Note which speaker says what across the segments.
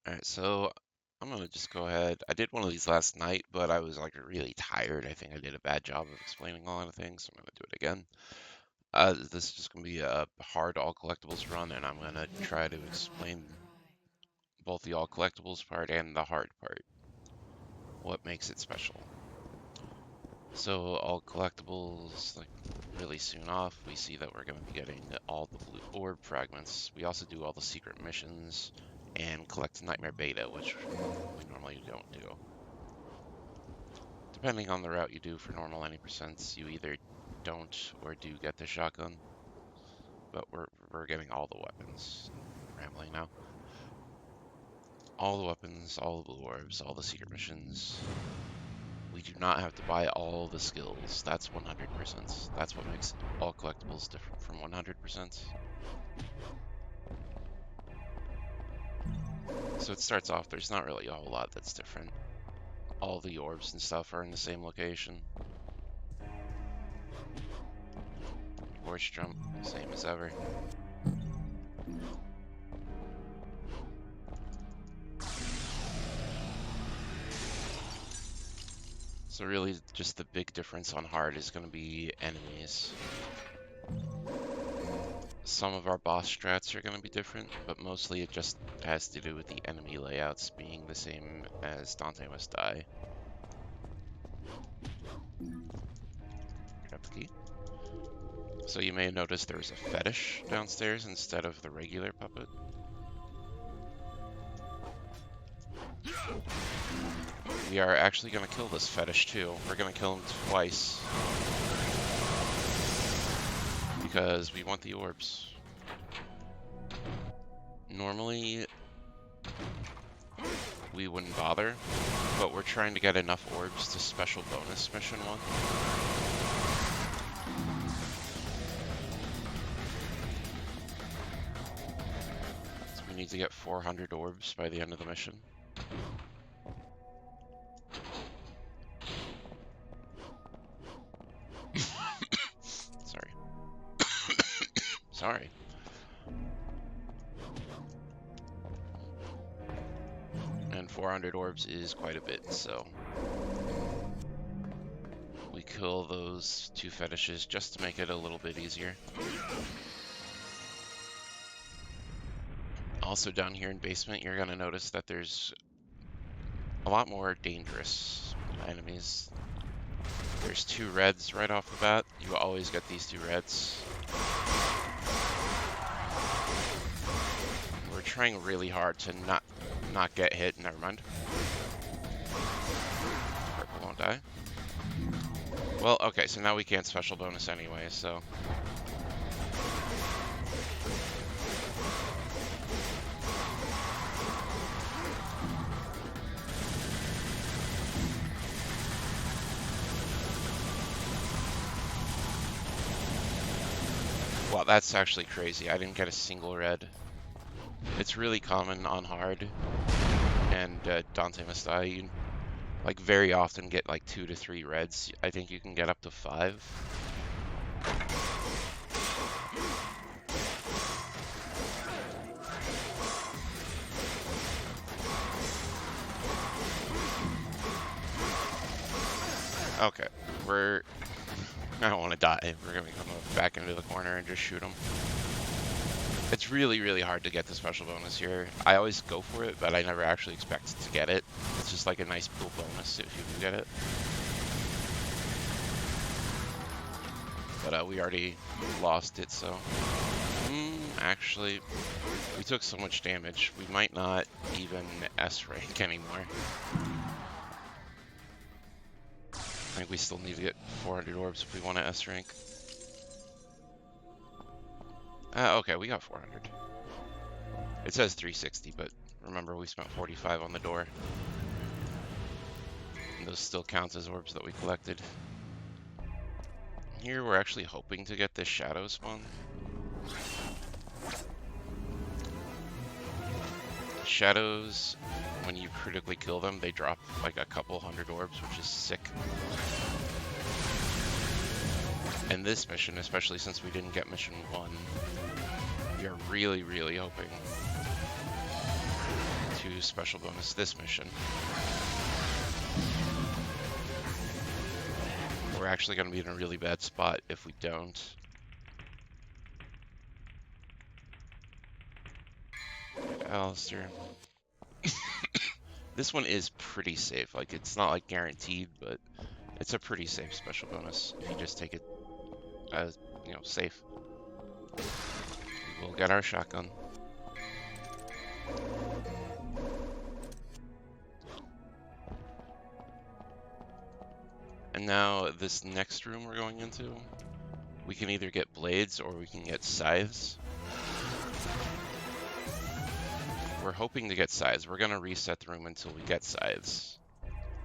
Speaker 1: Alright, so I'm gonna just go ahead. I did one of these last night, but I was like really tired. I think I did a bad job of explaining a lot of things, so I'm gonna do it again. This is just gonna be a hard all collectibles run, and I'm gonna try to explain both the all collectibles part and the hard part, what makes it special. So all collectibles, like really soon off, we see that we're gonna be getting all the blue orb fragments. We also do all the secret missions and collect Nightmare Beta, which we normally don't do. Depending on the route you do for normal 90%, you either don't or do get the shotgun, but we're getting all the weapons. Rambling now. All the weapons, all the blue orbs, all the secret missions. We do not have to buy all the skills. That's 100%. That's what makes all collectibles different from 100%. So it starts off, there's not really a whole lot that's different. All the orbs and stuff are in the same location. Horse jump, same as ever. So really just the big difference on hard is going to be enemies. Some of our boss strats are going to be different, but mostly it just has to do with the enemy layouts being the same as Dante Must Die. Grab the key. So you may have noticed there's a fetish downstairs instead of the regular puppet. We are actually going to kill this fetish too. We're going to kill him twice. Because we want the orbs. Normally, we wouldn't bother, but we're trying to get enough orbs to special bonus mission 1. So we need to get 400 orbs by the end of the mission. Sorry. Sorry. And 400 orbs is quite a bit, so we kill those 2 fetishes just to make it a little bit easier. Also down here in basement, you're going to notice that there's a lot more dangerous enemies. There's 2 reds right off the bat. You always get these 2 reds. We're trying really hard to not get hit. Never mind. Purple won't die. Well, okay, so now we can't special bonus anyway, so... Wow, that's actually crazy. I didn't get a single red. It's really common on hard and Dante Must Die. You like very often get like 2 to 3 reds. I think you can get up to 5. Okay, I don't want to die. We're gonna come back into the corner and just shoot them. It's really, really hard to get the special bonus here. I always go for it, but I never actually expect to get it. It's just like a nice cool bonus if you do get it. But we already lost it, so... actually, we took so much damage, we might not even S rank anymore. I think we still need to get 400 orbs if we want to S rank. Okay, we got 400. It says 360, but remember we spent 45 on the door. And those still count as orbs that we collected. Here we're actually hoping to get this shadow spawn. Shadows, when you critically kill them, they drop like a couple hundred orbs, which is sick. And this mission, especially since we didn't get mission 1, we are really, really hoping to special bonus this mission. We're actually going to be in a really bad spot if we don't. Alistair. This one is pretty safe. Like, it's not like guaranteed, but it's a pretty safe special bonus if you just take it as, you know, safe. We'll get our shotgun. And now this next room we're going into, we can either get blades or we can get scythes. We're hoping to get scythes. We're going to reset the room until we get scythes,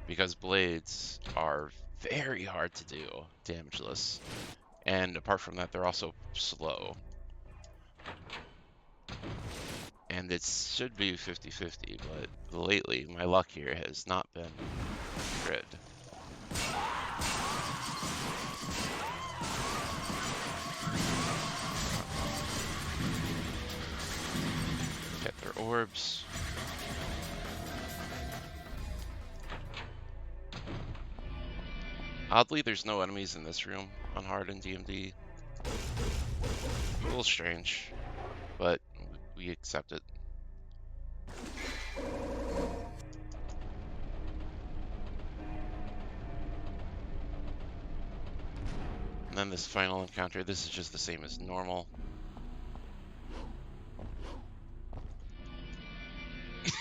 Speaker 1: because blades are very hard to do damageless. And apart from that, they're also slow. And it should be 50-50, but lately my luck here has not been good. Get their orbs. Oddly, there's no enemies in this room on hard and DMD. A little strange, but we accept it. And then this final encounter, this is just the same as normal. Man,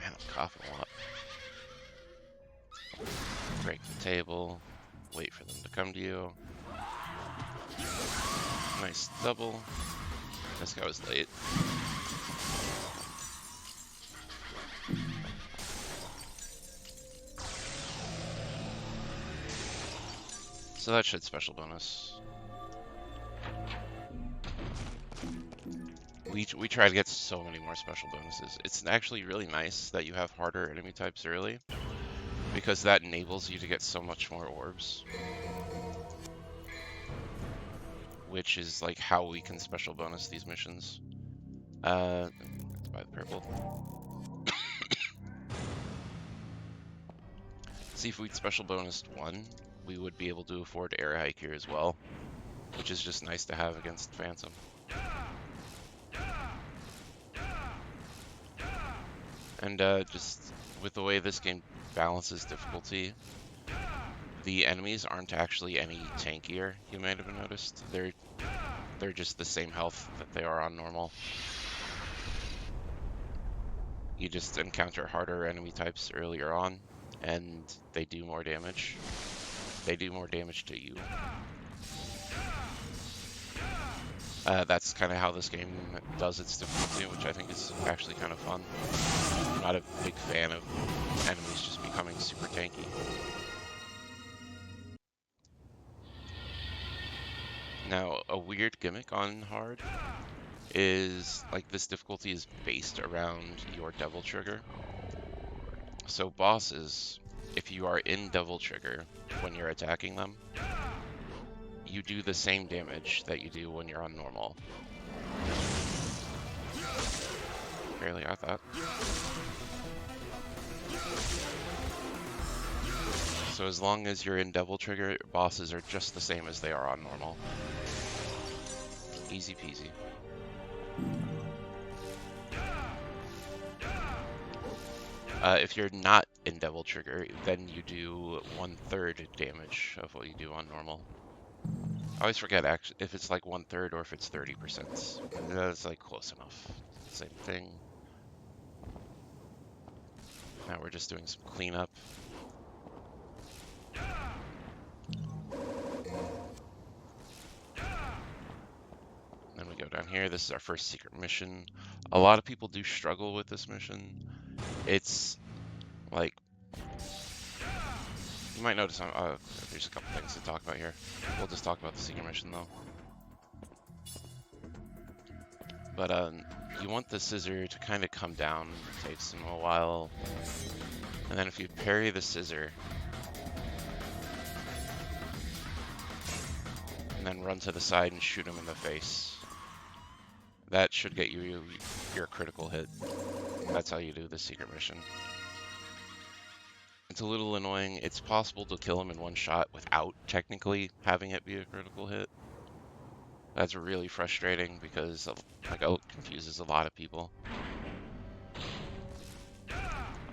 Speaker 1: I'm coughing a lot. Break the table, wait for them to come to you. Nice double. This guy was late. So that should special bonus. We try to get so many more special bonuses. It's actually really nice that you have harder enemy types early, because that enables you to get so much more orbs. Which is like how we can special bonus these missions. Let's buy the purple. See, if we'd special bonused one, we would be able to afford air hike here as well, which is just nice to have against Phantom. And just with the way this game balances difficulty, the enemies aren't actually any tankier, you might have noticed. They're just the same health that they are on normal. You just encounter harder enemy types earlier on, and they do more damage. They do more damage to you. That's kind of how this game does its difficulty, which I think is actually kind of fun. I'm not a big fan of enemies just becoming super tanky. Now, a weird gimmick on hard is, like, this difficulty is based around your devil trigger. So bosses, if you are in devil trigger when you're attacking them, you do the same damage that you do when you're on normal. Barely got that. So as long as you're in devil trigger, bosses are just the same as they are on normal. Easy peasy. If you're not in devil trigger, then you do 1/3 damage of what you do on normal. I always forget actually if it's like 1/3 or if it's 30%. That's like close enough. Same thing. Now we're just doing some cleanup. Then we go down here. This is our first secret mission. A lot of people do struggle with this mission. It's like, you might notice there's a couple things to talk about here. We'll just talk about the secret mission though. But you want the scissor to kind of come down. It takes them a while. And then if you parry the scissor, and then run to the side and shoot him in the face, that should get you your critical hit. That's how you do the secret mission. It's a little annoying. It's possible to kill him in one shot without technically having it be a critical hit. That's really frustrating because like it confuses a lot of people.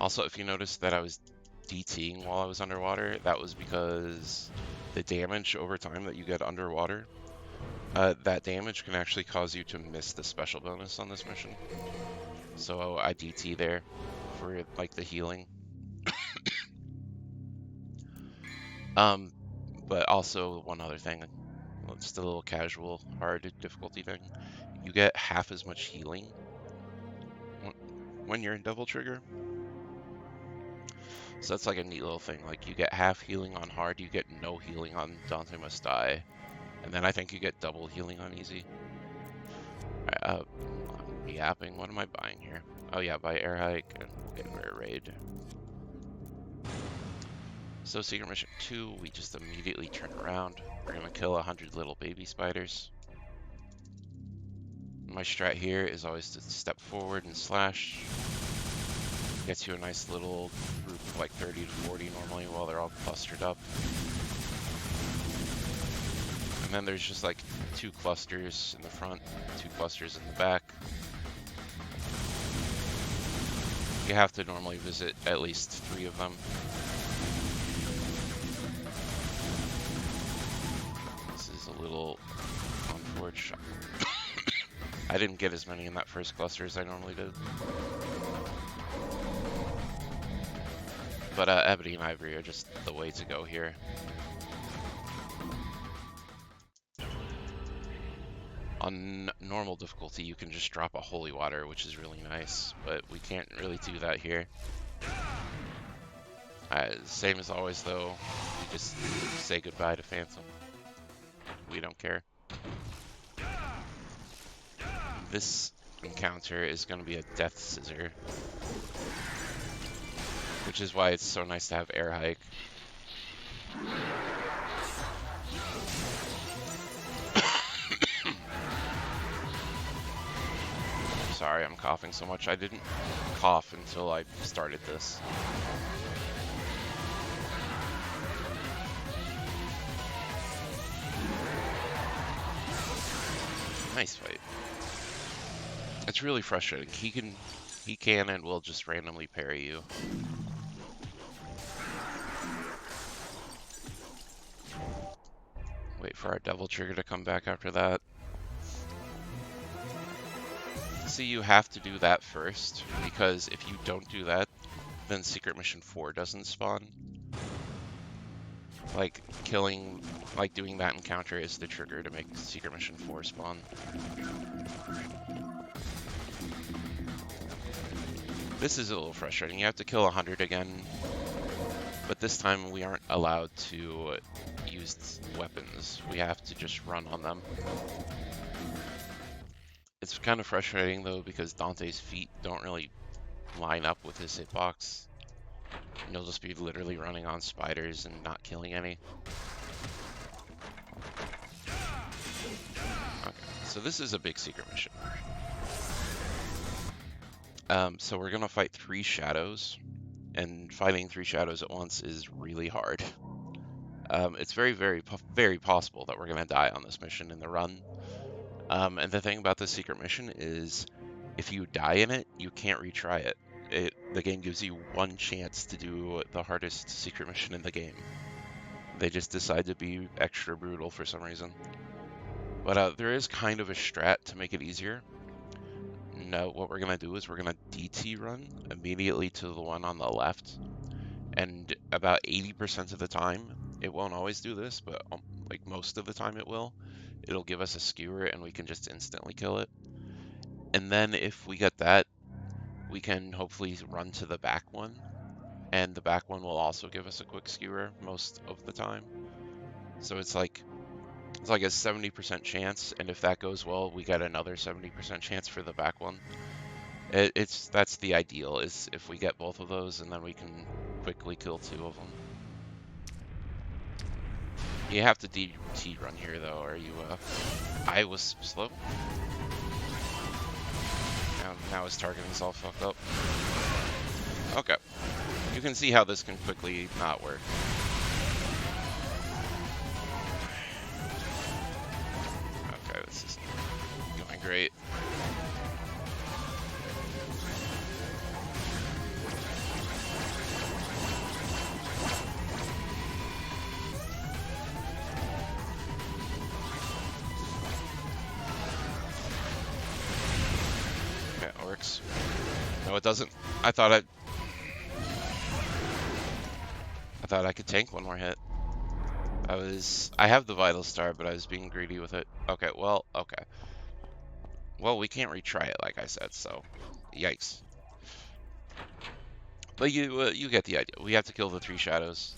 Speaker 1: Also, if you notice that I was DTing while I was underwater, that was because the damage over time that you get underwater, that damage can actually cause you to miss the special bonus on this mission. So I DT there for like the healing. But also one other thing, just a little casual, hard difficulty thing. You get half as much healing when you're in double trigger. So that's like a neat little thing. Like you get half healing on hard, you get no healing on Dante Must Die, and then I think you get double healing on easy. I'm yapping. What am I buying here? Oh yeah, buy air hike and we'll get rare raid. So secret mission 2, we just immediately turn around. We're gonna kill 100 little baby spiders. My strat here is always to step forward and slash. Gets you a nice little group of like 30 to 40 normally while they're all clustered up. And then there's just like 2 clusters in the front, 2 clusters in the back. You have to normally visit at least 3 of them. This is a little unfortunate. I didn't get as many in that first cluster as I normally did. But Ebony and Ivory are just the way to go here. On normal difficulty, you can just drop a holy water, which is really nice, but we can't really do that here. Same as always, though, we just say goodbye to Phantom. We don't care. This encounter is going to be a Death Scissor, which is why it's so nice to have air hike. Sorry, I'm coughing so much. I didn't cough until I started this. Nice fight. It's really frustrating. He can and will just randomly parry you. Wait for our double trigger to come back after that. See, you have to do that first, because if you don't do that, then Secret Mission 4 doesn't spawn. Like, doing that encounter is the trigger to make Secret Mission 4 spawn. This is a little frustrating. You have to kill 100 again, but this time we aren't allowed to use weapons. We have to just run on them. It's kind of frustrating though, because Dante's feet don't really line up with his hitbox. And you'll just be literally running on spiders and not killing any. Okay, so this is a big secret mission. So we're gonna fight 3 shadows, and fighting 3 shadows at once is really hard. It's very possible that we're gonna die on this mission in the run. And the thing about this secret mission is, if you die in it, you can't retry it. The game gives you 1 chance to do the hardest secret mission in the game. They just decide to be extra brutal for some reason. But there is kind of a strat to make it easier. Now, what we're going to do is we're going to DT run immediately to the one on the left. And about 80% of the time, it won't always do this, but like most of the time it will. It'll give us a skewer and we can just instantly kill it. And then if we get that, we can hopefully run to the back one. And the back one will also give us a quick skewer most of the time. So it's like a 70% chance, and if that goes well, we get another 70% chance for the back one. That's the ideal, is if we get both of those, and then we can quickly kill 2 of them. You have to DT run here though, or you I was slow. Now his targeting's all fucked up. Okay. You can see how this can quickly not work. Okay, this isn't going great. Okay, it works. No, it doesn't. I thought I could tank one more hit. I have the Vital Star, but I was being greedy with it. Okay, well, okay. Well, we can't retry it, like I said, so yikes. But you get the idea. We have to kill the 3 shadows.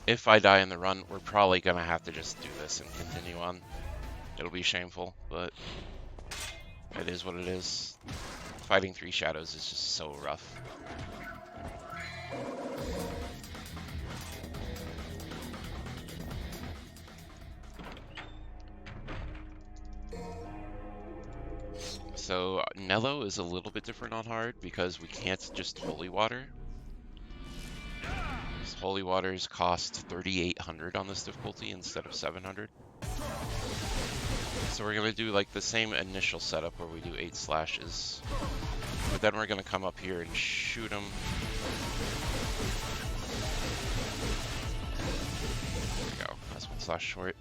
Speaker 1: If I die in the run, we're probably gonna have to just do this and continue on. It'll be shameful, but it is what it is. Fighting 3 shadows is just so rough. So Nello is a little bit different on hard because we can't just Holy Water. Holy Waters cost 3,800 on this difficulty instead of 700. So we're going to do like the same initial setup where we do 8 slashes. But then we're going to come up here and shoot them. There we go. That's 1 slash short.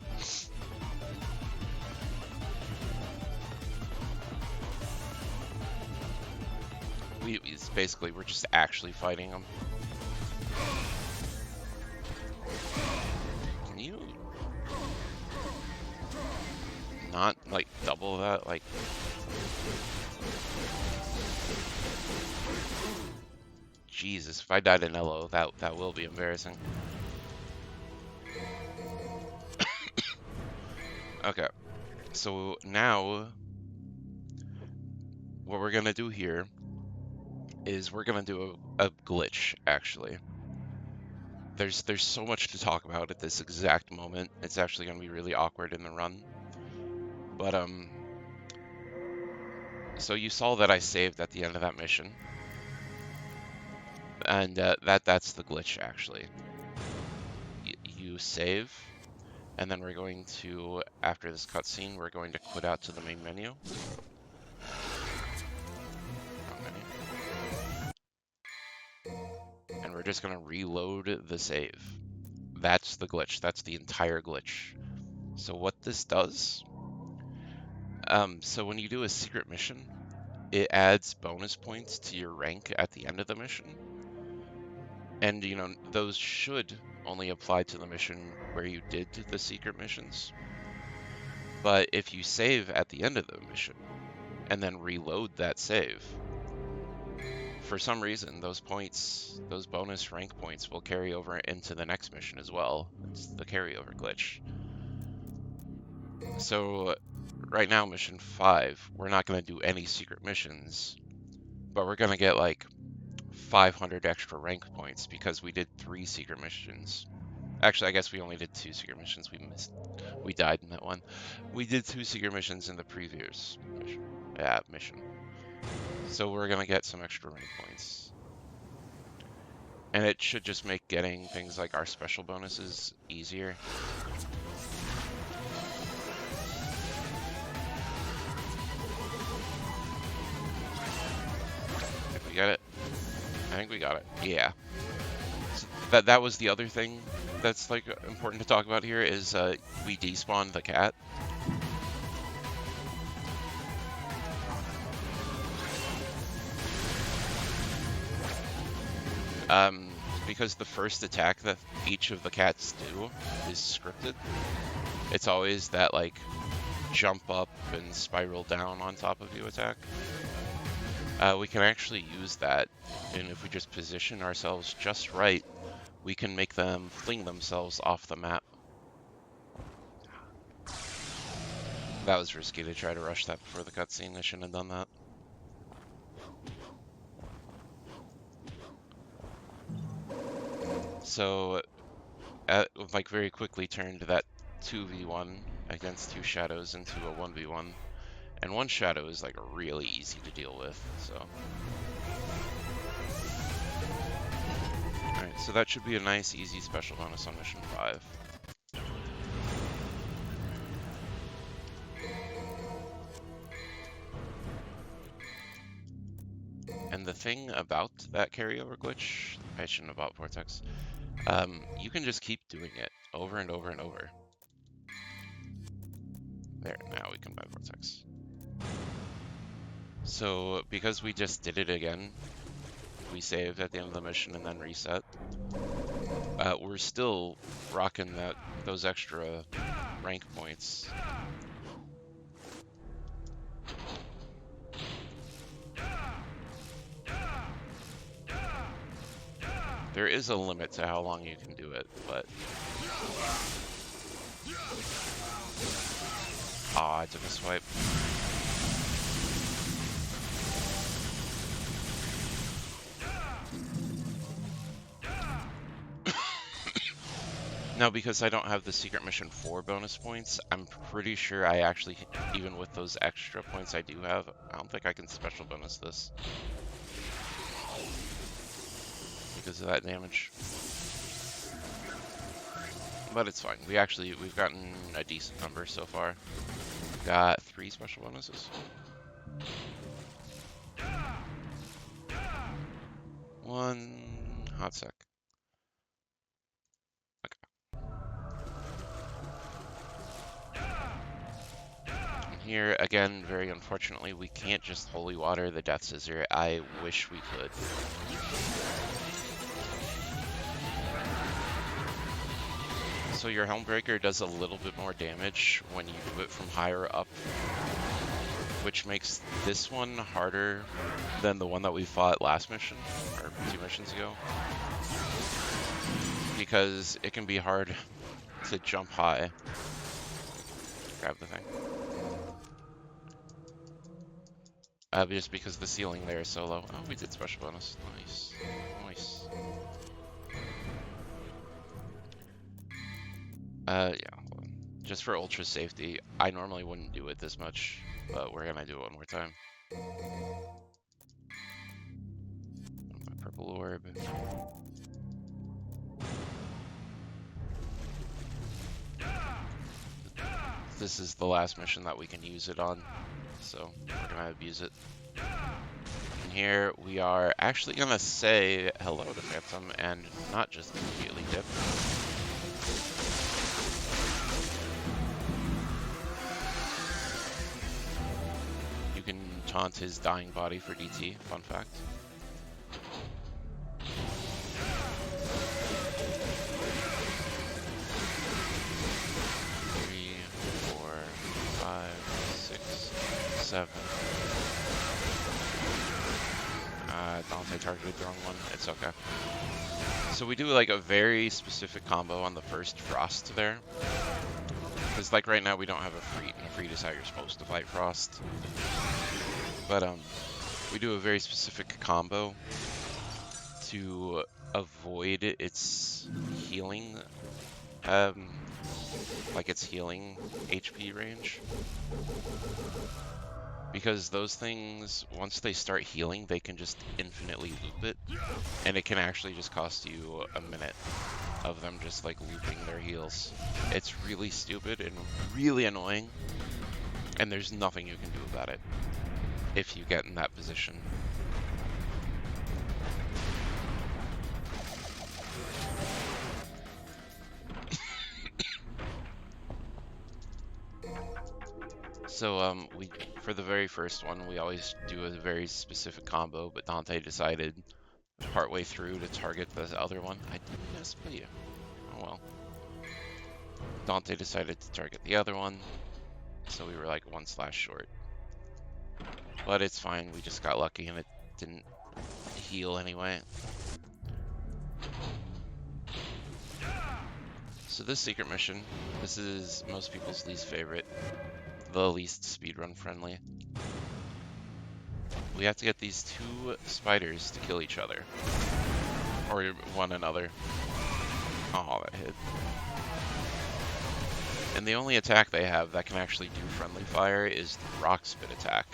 Speaker 1: It's basically, we're just actually fighting them. Can you not, like, double that? Like, Jesus, if I died in Elo, that will be embarrassing. Okay, so now what we're gonna do here is we're gonna do a glitch, actually. There's so much to talk about at this exact moment. It's actually gonna be really awkward in the run. But so you saw that I saved at the end of that mission. And that's the glitch, actually. You save, and then we're going to, after this cutscene, we're going to quit out to the main menu. And we're just going to reload the save. That's the glitch. That's the entire glitch. So what this does, so when you do a secret mission, it adds bonus points to your rank at the end of the mission. And, you know, those should only apply to the mission where you did the secret missions. But if you save at the end of the mission and then reload that save, for some reason, those points, those bonus rank points will carry over into the next mission as well. It's the carryover glitch. So right now, mission 5, we're not going to do any secret missions, but we're going to get like 500 extra rank points because we did 3 secret missions. Actually, I guess we only did 2 secret missions. We died in that one. We did 2 secret missions in the previous mission. So we're gonna get some extra rank points. And it should just make getting things like our special bonuses easier. Did we get it? I think we got it. Yeah. So that was the other thing that's like important to talk about here is we despawned the cat. Because the first attack that each of the cats do is scripted. It's always that like jump up and spiral down on top of you attack. We can actually use that, and if we just position ourselves just right, we can make them fling themselves off the map. That was risky to try to rush that before the cutscene. I shouldn't have done that. So, like very quickly turned that 2v1 against 2 shadows into a 1v1. And 1 shadow is like really easy to deal with, so. Alright, so that should be a nice, easy special bonus on mission 5. And the thing about that carryover glitch, I shouldn't have bought Vortex, you can just keep doing it over and over and over. There, now we can buy Vortex. So, because we just did it again, we saved at the end of the mission and then reset, we're still rocking those extra rank points. There is a limit to how long you can do it, but... Ah, I took a swipe. Now, because I don't have the secret mission 4 bonus points, I'm pretty sure I actually, even with those extra points I do have, I don't think I can special bonus this. Because of that damage. But it's fine. We've gotten a decent number so far. Got 3 special bonuses. 1 hot sec. Here, again, very unfortunately, we can't just holy water the Death Scissor. I wish we could. So your Helmbreaker does a little bit more damage when you do it from higher up, which makes this one harder than the one that we fought last mission, or 2 missions ago. Because it can be hard to jump high. Grab the thing. Just because the ceiling there is so low. Oh, we did special bonus. Nice. Nice. Yeah. Just for ultra safety, I normally wouldn't do it this much, but we're gonna do it one more time. My purple orb. This is the last mission that we can use it on, so we're gonna abuse it. And here we are actually gonna say hello to Phantom and not just immediately dip. You can taunt his dying body for DT, fun fact. Dante targeted the wrong one. It's okay. So we do like a very specific combo on the first Frost there. Because like right now we don't have a Freet, and a Freet is how you're supposed to fight Frost. But we do a very specific combo to avoid its healing, like its healing HP range. Because those things, once they start healing, they can just infinitely loop it, and it can actually just cost you a minute of them just like looping their heals. It's really stupid and really annoying, and there's nothing you can do about it if you get in that position. So for the very first one, we always do a very specific combo, but Dante decided partway through to target the other one. I didn't split you. Oh well. Dante decided to target the other one, so we were like 1 slash short. But it's fine, we just got lucky and it didn't heal anyway. So this secret mission, this is most people's least favorite. The least speedrun friendly. We have to get these 2 spiders to kill each other. Or one another. Oh, that hit. And the only attack they have that can actually do friendly fire is the rock spit attack.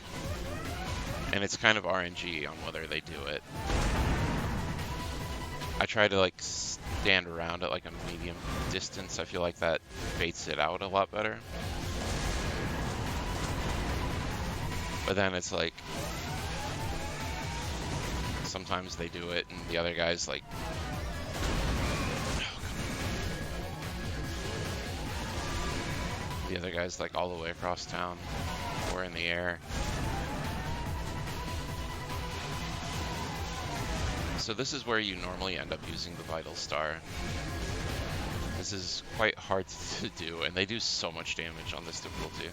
Speaker 1: And it's kind of RNG on whether they do it. I try to like stand around at like a medium distance. I feel like that baits it out a lot better. But then it's like sometimes they do it and the other guy's like, the other guy's like all the way across town or in the air. So this is where you normally end up using the Vital Star. This is quite hard to do, and they do so much damage on this difficulty.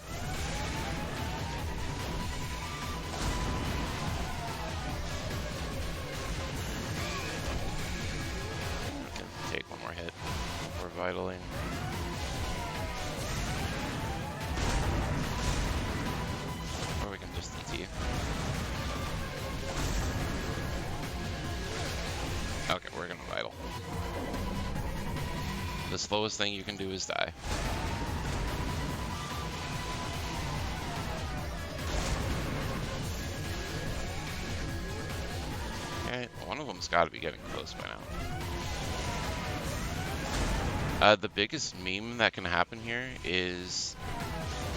Speaker 1: We can take one more hit before vitaling. Or we can just ET. Okay, we're gonna vital. The slowest thing you can do is die. Okay, one of them's got to be getting close by now. The biggest meme that can happen here is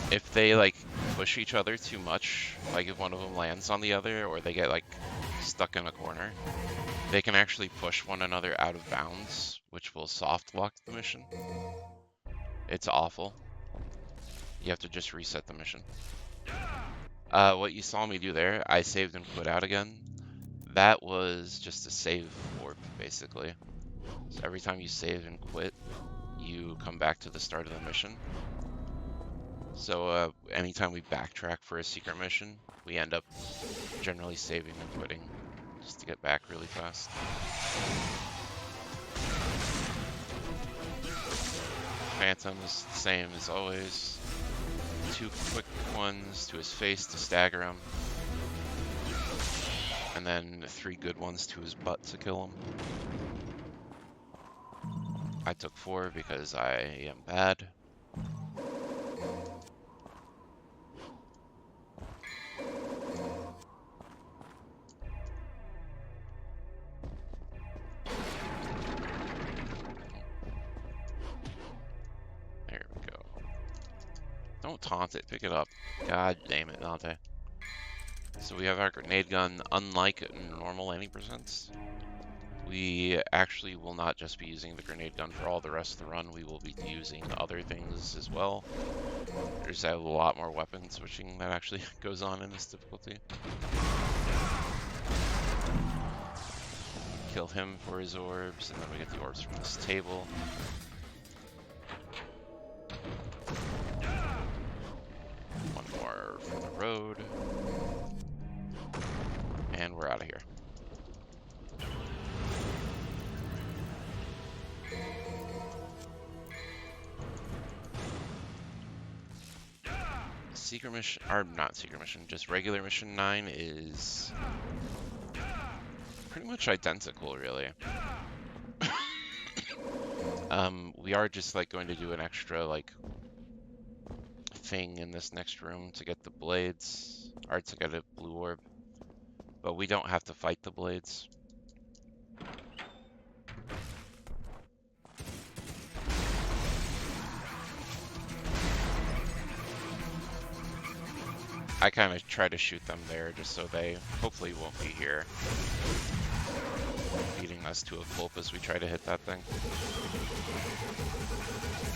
Speaker 1: if they like push each other too much, like if one of them lands on the other or they get like stuck in a corner, they can actually push one another out of bounds, which will soft lock the mission. It's awful. You have to just reset the mission. What you saw me do there, I saved and quit out again. That was just a save warp, basically. So every time you save and quit, you come back to the start of the mission. So anytime we backtrack for a secret mission, we end up generally saving and quitting just to get back really fast. Phantom's the same as always. 2 quick ones to his face to stagger him. And then 3 good ones to his butt to kill him. I took 4 because I am bad. There we go. Don't taunt it, pick it up. God damn it, Dante. So we have our grenade gun. Unlike normal any percents, we actually will not just be using the grenade gun for all the rest of the run. We will be using other things as well. There's a lot more weapon switching that actually goes on in this difficulty. Kill him for his orbs, and then we get the orbs from this table. One more from the road. And we're out of here. Secret mission, or not secret mission, just regular mission 9 is pretty much identical, really. We are just like going to do an extra like thing in this next room to get the blades, or to get a blue orb, but we don't have to fight the blades. I kind of try to shoot them there just so they hopefully won't be here, beating us to a pulp as we try to hit that thing.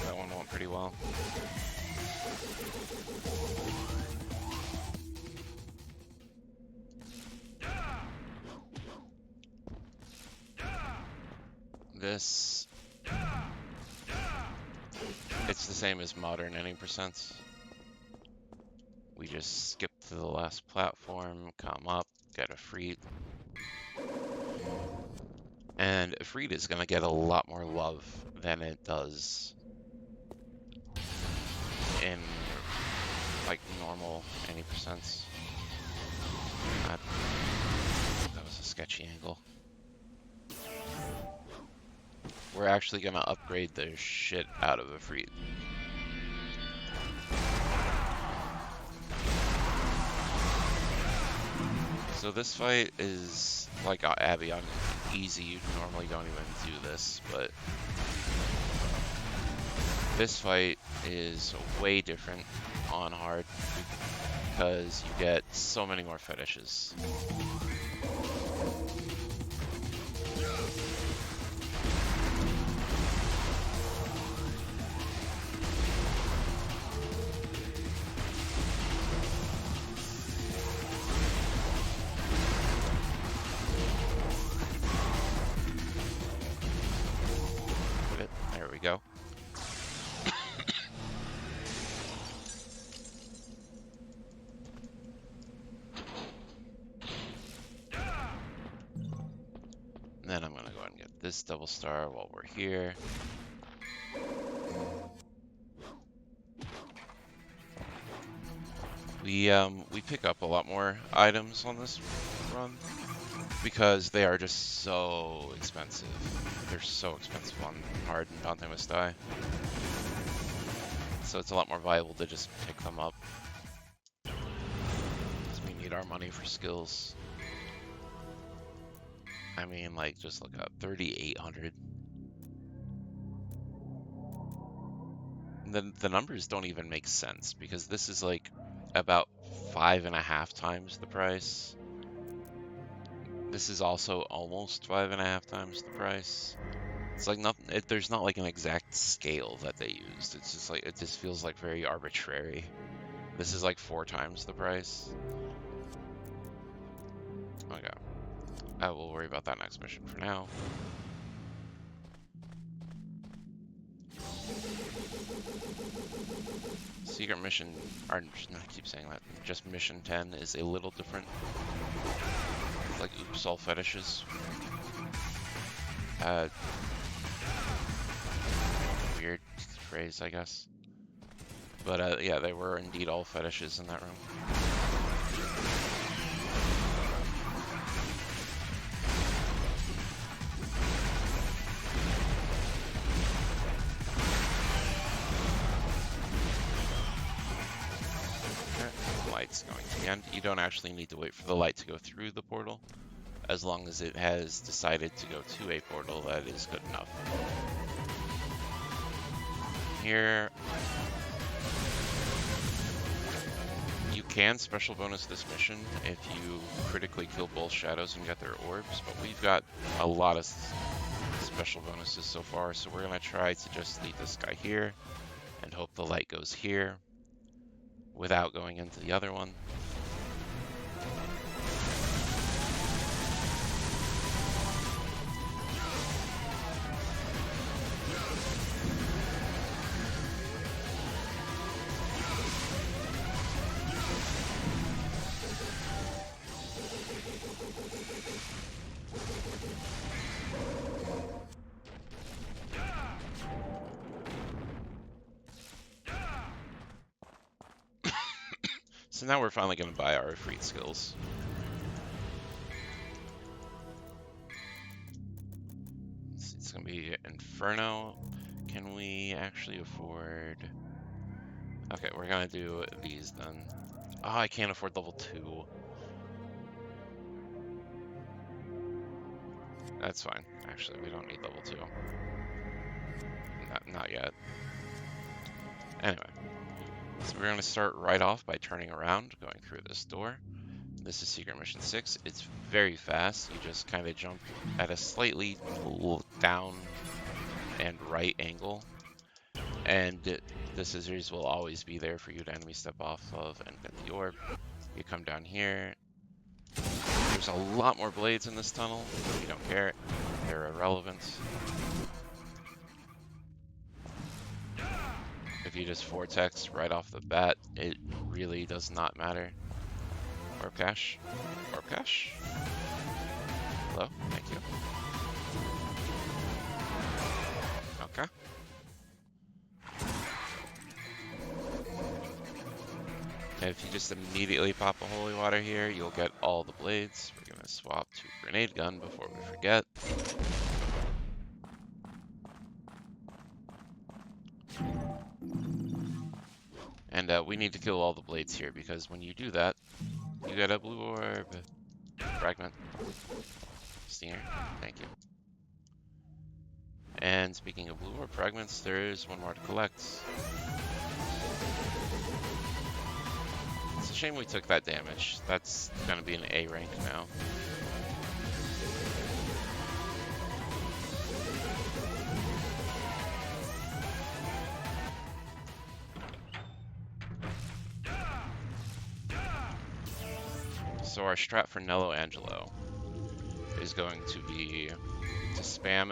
Speaker 1: That one went pretty well. This, it's the same as modern any percents. We just skip to the last platform, come up, get a Efreet. And Efreet is going to get a lot more love than it does in like normal any percents. That was a sketchy angle. We're actually going to upgrade the shit out of Efreet. So this fight is like Abby on easy. You normally don't even do this, but this fight is way different on hard because you get so many more fetishes. There we go. And then I'm gonna go ahead and get this double star while we're here. We pick up a lot more items on this run because they are just so expensive. They're so expensive on hard and Dante Must Die. So it's a lot more viable to just pick them up. Because we need our money for skills. I mean, like, just look up 3,800. The numbers don't even make sense because this is like about 5.5 times the price. This is also almost 5.5 times the price. It's like nothing. There's not like an exact scale that they used. It's just like it just feels like very arbitrary. This is like 4 times the price. Okay, I will worry about that next mission for now. Secret mission, or I keep saying that. Just mission 10 is a little different. It's like oops, all fetishes. Weird phrase, I guess. But yeah, they were indeed all fetishes in that room. Light's going to the end. You don't actually need to wait for the light to go through the portal. As long as it has decided to go to a portal, that is good enough. Here, you can special bonus this mission if you critically kill both shadows and get their orbs, but we've got a lot of special bonuses so far, so we're going to try to just leave this guy here and hope the light goes here without going into the other one. So now we're finally going to buy our Ifrit skills. It's going to be Inferno. Can we actually afford... Okay, we're going to do these then. Oh, I can't afford level 2. That's fine. Actually, we don't need level 2. Not yet. Anyway. So we're going to start right off by turning around, going through this door. This is Secret Mission 6. It's very fast. You just kind of jump at a slightly down and right angle. And the scissors will always be there for you to enemy step off of and get the orb. You come down here. There's a lot more blades in this tunnel. You don't care. They're irrelevant. If you just vortex right off the bat, it really does not matter. Orb cache. Orb cache. Hello, thank you. Okay. And if you just immediately pop a holy water here, you'll get all the blades. We're gonna swap to grenade gun before we forget. And we need to kill all the blades here because when you do that, you get a blue orb. Fragment. Stinger. Thank you. And speaking of blue orb fragments, there's one more to collect. It's a shame we took that damage. That's gonna be an A rank now. So our strat for Nello Angelo is going to be to spam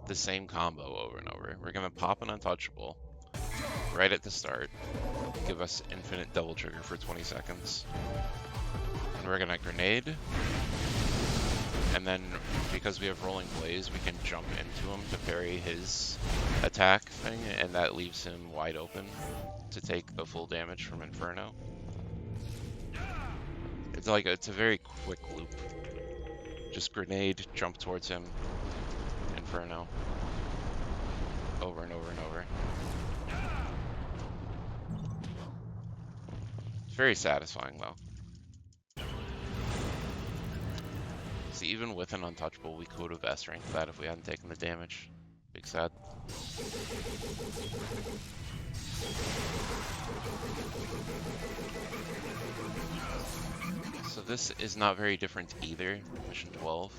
Speaker 1: the same combo over and over. We're going to pop an untouchable right at the start, give us infinite double trigger for 20 seconds, and we're going to grenade, and then because we have rolling blaze, we can jump into him to parry his attack thing, and that leaves him wide open to take the full damage from Inferno. It's a very quick loop. Just grenade, jump towards him, Inferno. Over and over and over. It's very satisfying though. See, even with an untouchable, we could have S-ranked that if we hadn't taken the damage. Big sad. So this is not very different either, mission 12.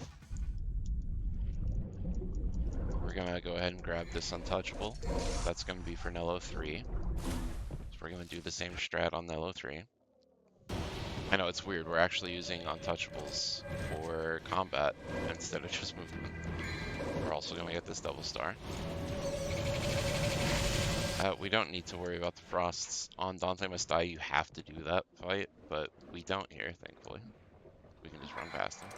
Speaker 1: We're gonna go ahead and grab this untouchable. That's gonna be for Nello 3. So we're gonna do the same strat on Nello 3. I know it's weird, we're actually using untouchables for combat instead of just movement. We're also gonna get this double star. We don't need to worry about the frosts. On Dante Must Die, you have to do that fight, but we don't here, thankfully. We can just run past him.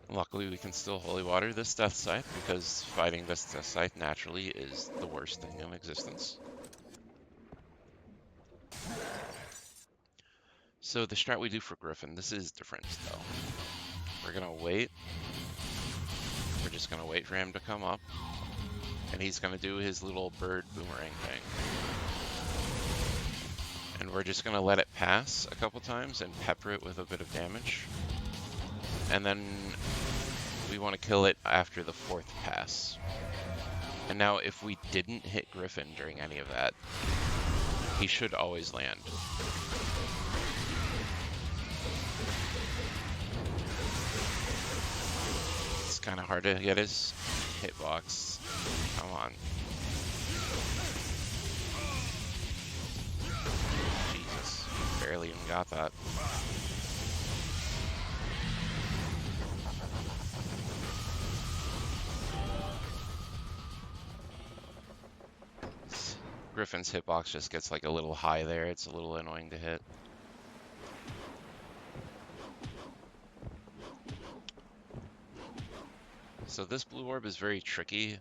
Speaker 1: And luckily, we can still Holy Water this Death Scythe, because fighting this Death Scythe naturally is the worst thing in existence. So the strat we do for Griffin, this is different though. We're gonna wait. We're just gonna wait for him to come up. And he's gonna do his little bird boomerang thing. And we're just gonna let it pass a couple times and pepper it with a bit of damage. And then we want to kill it after the 4th pass. And now if we didn't hit Griffin during any of that, he should always land. It's kind of hard to get his hitbox. Come on. Jesus, barely even got that. Griffin's hitbox just gets like a little high there. It's a little annoying to hit. So this blue orb is very tricky.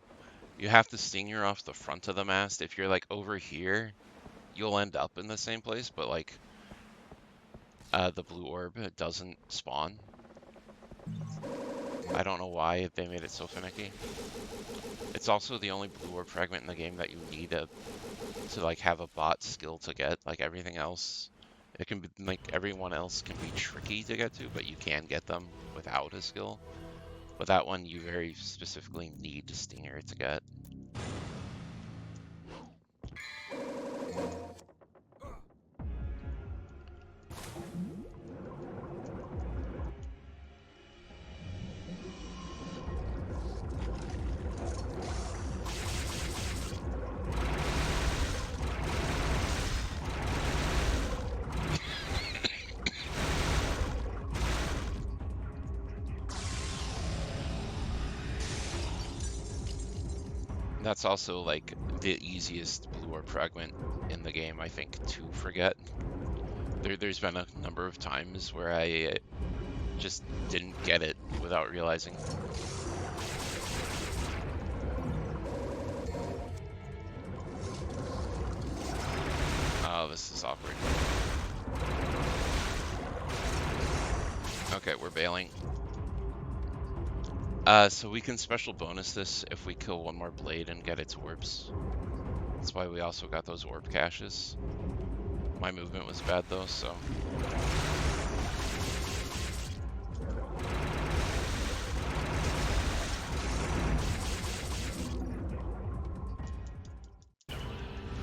Speaker 1: You have to stinger off the front of the mast. If you're like over here, you'll end up in the same place, but like the blue orb doesn't spawn. I don't know why they made it so finicky. It's also the only blue orb fragment in the game that you need to like have a bot skill to get. Like everything else, it can be like everyone else can be tricky to get to, but you can get them without a skill. But that one you very specifically need Stinger to get. That's also like the easiest blue orb fragment in the game, I think, to forget. There's been a number of times where I just didn't get it without realizing. Oh, this is awkward. Okay, we're bailing. So we can special bonus this if we kill one more blade and get its orbs. That's why we also got those orb caches. My movement was bad though, so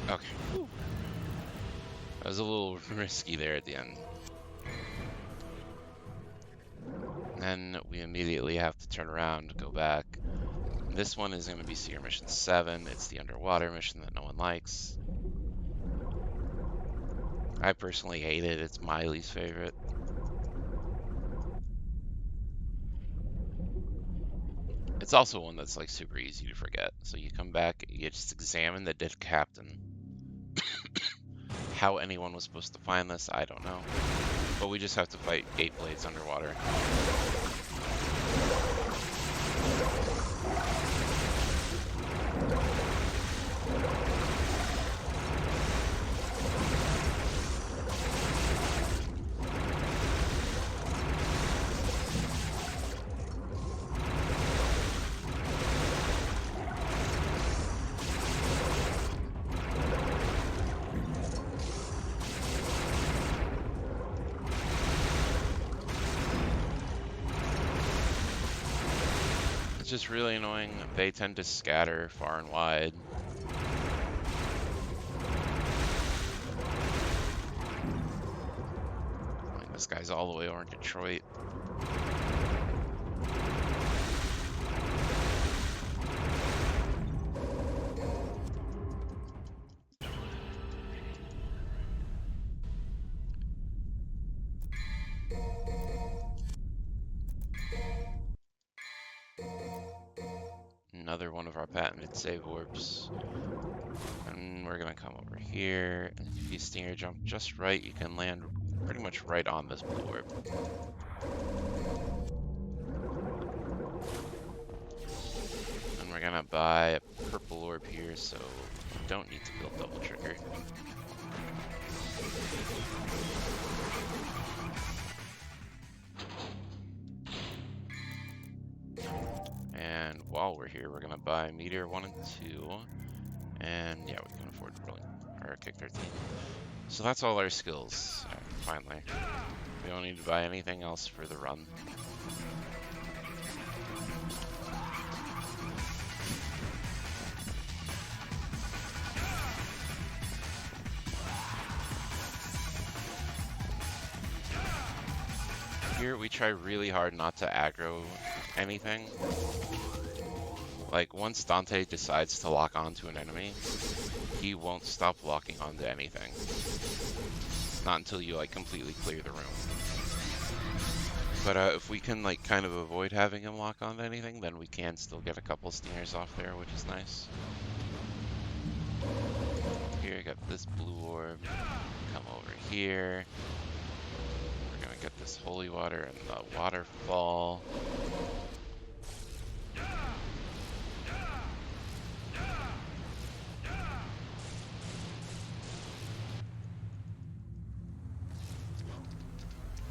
Speaker 1: Okay. Whew. That was a little risky there at the end. And then we immediately have to turn around, go back. This one is going to be Seer Mission 7. It's the underwater mission that no one likes. I personally hate it. It's my least favorite. It's also one that's like super easy to forget. So you come back, you just examine the dead captain. How anyone was supposed to find this, I don't know. But we just have to fight 8 blades underwater. It's just really annoying. They tend to scatter far and wide. Like this guy's all the way over in Detroit. Another one of our patented save orbs. And we're gonna come over here. And if you stinger jump just right, you can land pretty much right on this blue orb. And we're gonna buy a purple orb here, so we don't need to build double trigger. And while we're here, we're gonna buy Meteor 1 and 2. And yeah, we can afford rolling or kick 13. So that's all our skills, finally. We don't need to buy anything else for the run. Here we try really hard not to aggro anything. Like once Dante decides to lock onto an enemy, he won't stop locking onto anything. Not until you like completely clear the room. But if we can like kind of avoid having him lock onto anything, then we can still get a couple stingers off there, which is nice. Here I got this blue orb. Come over here. We're gonna get this holy water and the waterfall.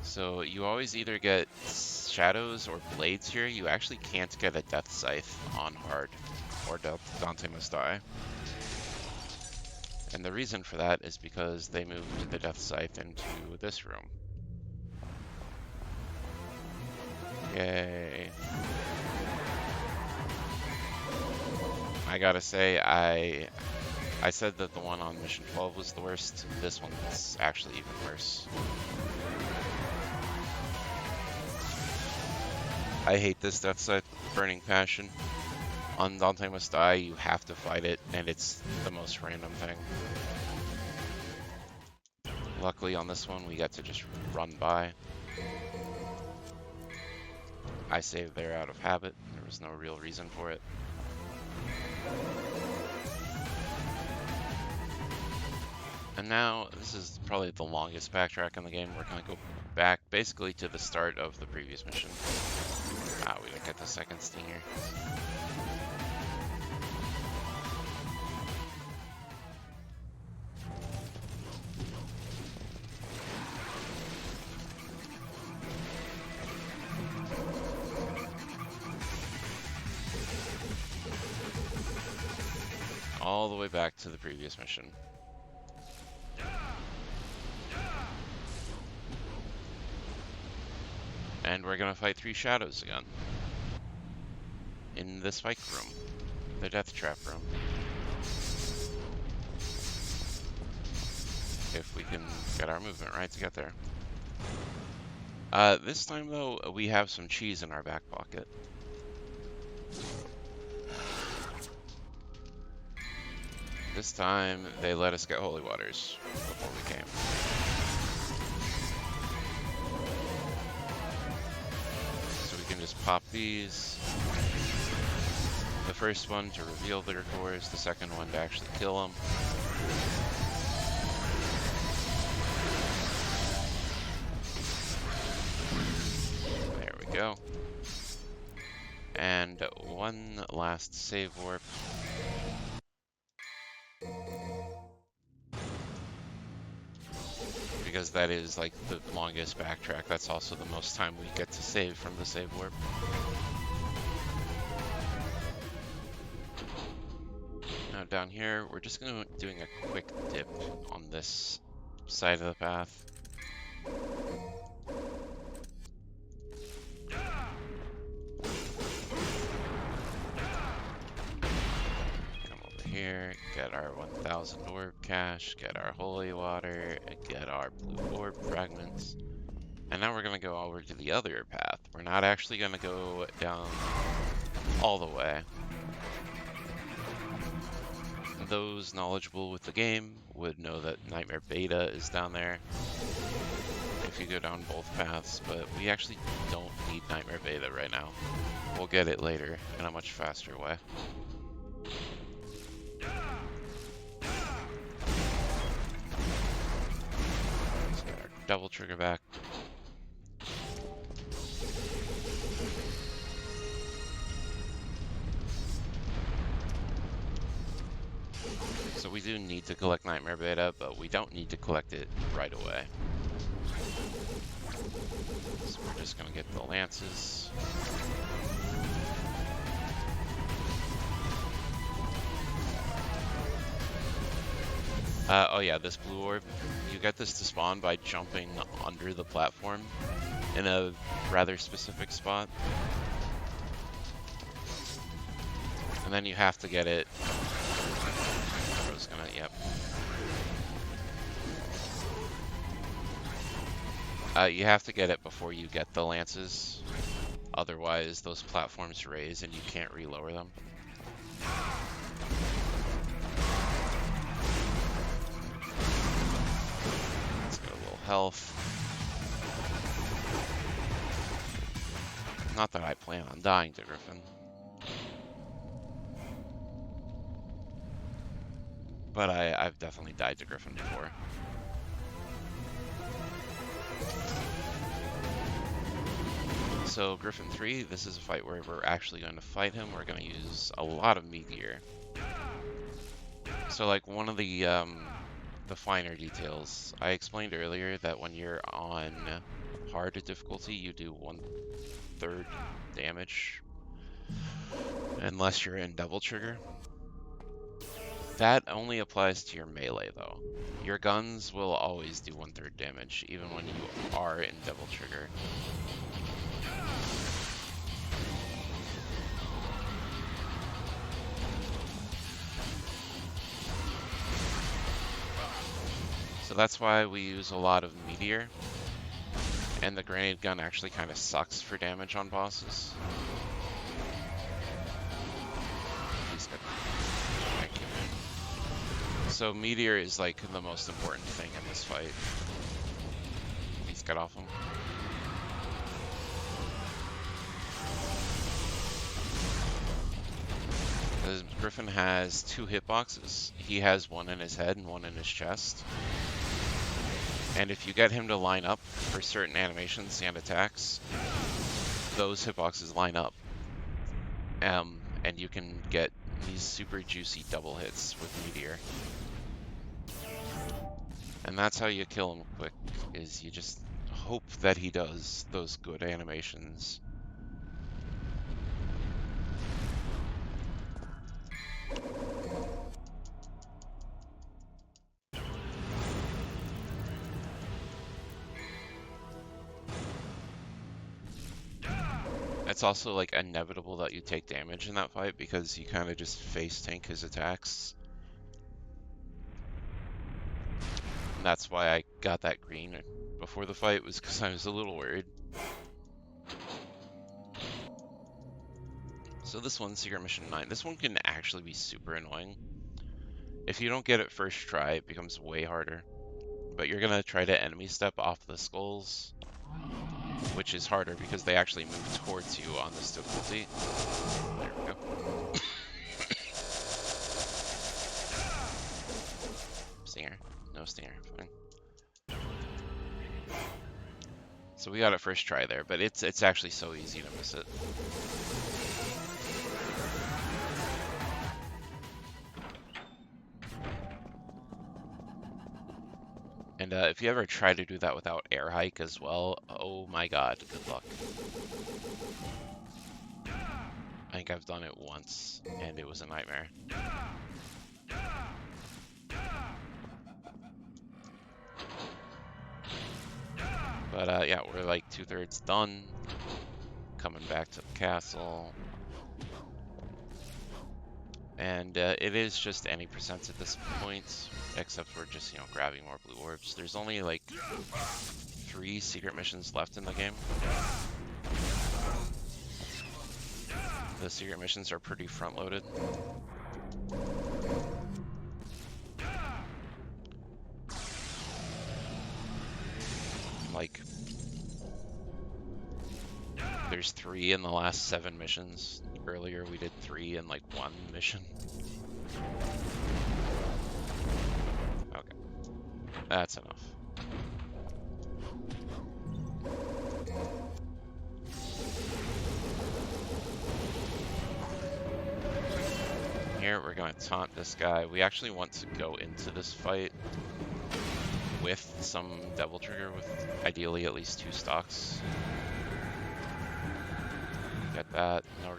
Speaker 1: So you always either get shadows or blades here. You actually can't get a death scythe on hard, or Dante must die. And the reason for that is because they moved the death scythe into this room. Yay. I gotta say, I said that the one on mission 12 was the worst. This one's actually even worse. I hate this death scythe with burning passion. On Dante Must Die, you have to fight it, and it's the most random thing. Luckily on this one, we get to just run by. I saved there out of habit. There was no real reason for it. And now, this is probably the longest backtrack in the game. We're gonna go back basically to the start of the previous mission. Ah, we didn't get the second stinger. All the way back to the previous mission. And we're gonna fight 3 shadows again. In the spike room. The death trap room. can get our movement right to get there. This time though, we have some cheese in our back pocket. This time, they let us get holy waters before we came. So we can just pop these. The first one to reveal their cores, the second one to actually kill them. There we go. And one last save warp. Because that is like the longest backtrack. That's also the most time we get to save from the save warp. Now down here, we're just going to be doing a quick dip on this side of the path. Come over here, get our 1000 orb cache, get our holy water, and get our blue orb fragments. And now we're going to go over to the other path. We're not actually going to go down all the way. Those knowledgeable with the game would know that Nightmare Beta is down there if you go down both paths, but we actually don't need Nightmare Beta right now. We'll get it later in a much faster way. Let's get our double trigger back. So we do need to collect Nightmare Beta, but we don't need to collect it right away. So we're just gonna get the lances. Oh yeah, this blue orb, you get this to spawn by jumping under the platform in a rather specific spot. And then you have to get it. Yep. You have to get it before you get the lances. Otherwise, those platforms raise and you can't relower them. Let's get a little health. Not that I plan on dying to Griffin. But I've definitely died to Griffin before. So Griffin 3, this is a fight where we're actually going to fight him. We're going to use a lot of meteor. So like one of the finer details, I explained earlier that when you're on hard difficulty, you do 1/3 damage, unless you're in double trigger. That only applies to your melee, though. Your guns will always do 1/3 damage, even when you are in double trigger. So that's why we use a lot of meteor. And the grenade gun actually kind of sucks for damage on bosses. So meteor is like the most important thing in this fight. Please get off him. Because Griffin has 2 hitboxes. He has one in his head and one in his chest. And if you get him to line up for certain animations and attacks, those hitboxes line up. And you can get these super juicy double hits with meteor. And that's how you kill him quick, is you just hope that he does those good animations. It's also like inevitable that you take damage in that fight because you kind of just face tank his attacks. and that's why I got that green before the fight, was because I was a little worried. So this one, Secret Mission 9, this one can actually be super annoying. If you don't get it first try, it becomes way harder. But you're gonna try to enemy step off the skulls, which is harder because they actually move towards you on this difficulty. There we go. Stinger. No stinger. Fine. So we got it first try there, but it's actually so easy to miss it. And if you ever try to do that without air hike as well, oh my god, good luck. I think I've done it once, and it was a nightmare. But yeah, we're like 2/3 done. Coming back to the castle. And it is just any percent at this point, except we're just, you know, grabbing more blue orbs. There's only like 3 secret missions left in the game. The secret missions are pretty front-loaded. Like, there's 3 in the last 7 missions. Earlier we did 3 in like 1 mission. Okay, that's enough. Here we're gonna taunt this guy. We actually want to go into this fight with some Devil Trigger, with ideally at least 2 stocks. Get that. No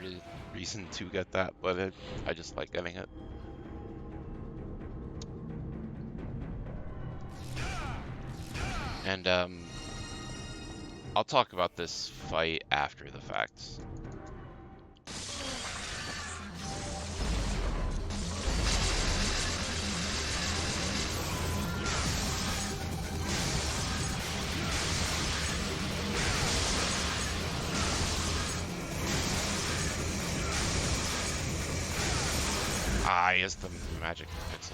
Speaker 1: reason to get that, but I just like getting it. And I'll talk about this fight after the fact. Ah, he has the magic pixel.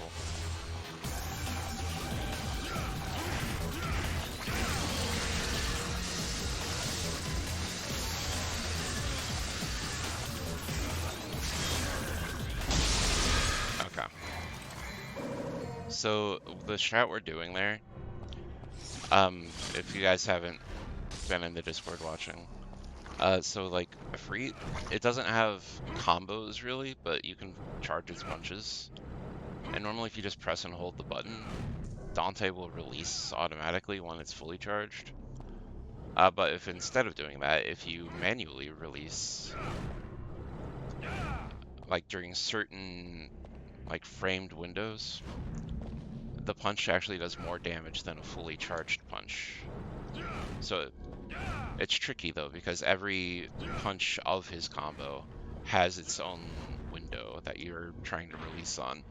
Speaker 1: Okay. So the strat we're doing there, if you guys haven't been in the Discord watching, so like Ifrit, it doesn't have combos really, but you can charge its punches. And normally if you just press and hold the button, Dante will release automatically when it's fully charged. But if instead of doing that, if you manually release, like during certain like framed windows, the punch actually does more damage than a fully charged punch. So it's tricky though, because every punch of his combo has its own window that you're trying to release on.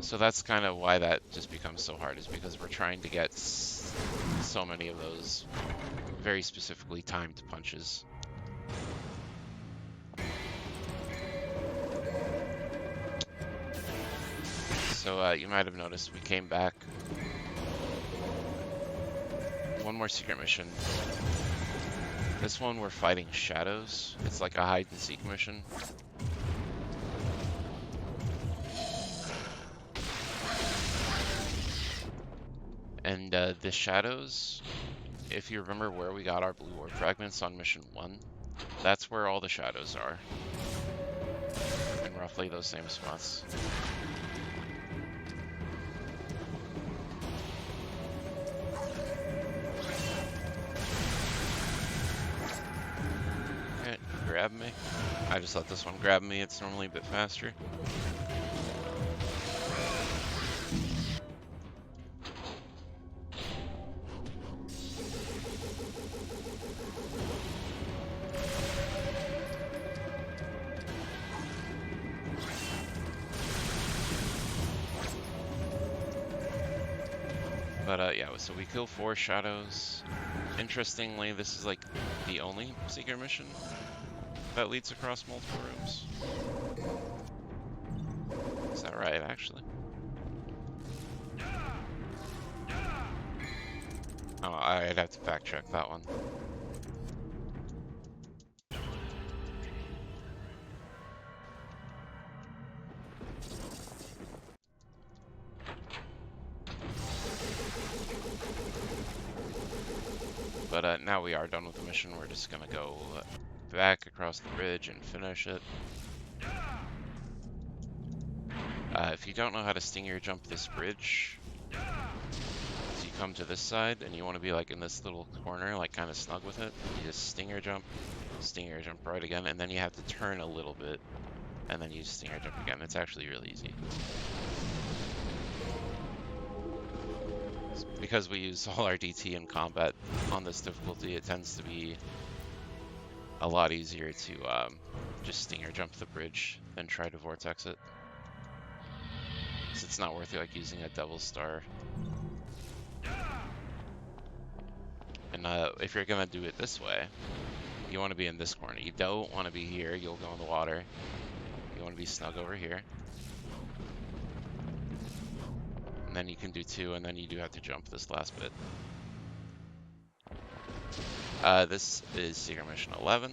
Speaker 1: So that's kind of why that just becomes so hard, is because we're trying to get so many of those very specifically timed punches. So you might have noticed we came back. One more secret mission. This one we're fighting shadows. It's like a hide and seek mission. And the shadows, if you remember where we got our blue orb fragments on mission 1, that's where all the shadows are. In roughly those same spots. Okay, grab me. I just let this one grab me, it's normally a bit faster. But yeah, so we kill 4 shadows. Interestingly, this is like the only secret mission that leads across multiple rooms. Is that right, actually? Oh, I'd have to fact check that one. But now we are done with the mission. We're just gonna go back across the bridge and finish it. If you don't know how to stinger jump this bridge, so you come to this side and you want to be like in this little corner, like kind of snug with it, you just stinger jump right again, and then you have to turn a little bit, and then you stinger jump again. It's actually really easy. Because we use all our DT in combat on this difficulty, it tends to be a lot easier to just stinger jump the bridge than try to vortex it. So it's not worth it, like using a double star. And if you're gonna do it this way, you want to be in this corner. You don't want to be here, you'll go in the water. You want to be snug over here. And then you can do 2, and then you do have to jump this last bit. This is Secret Mission 11.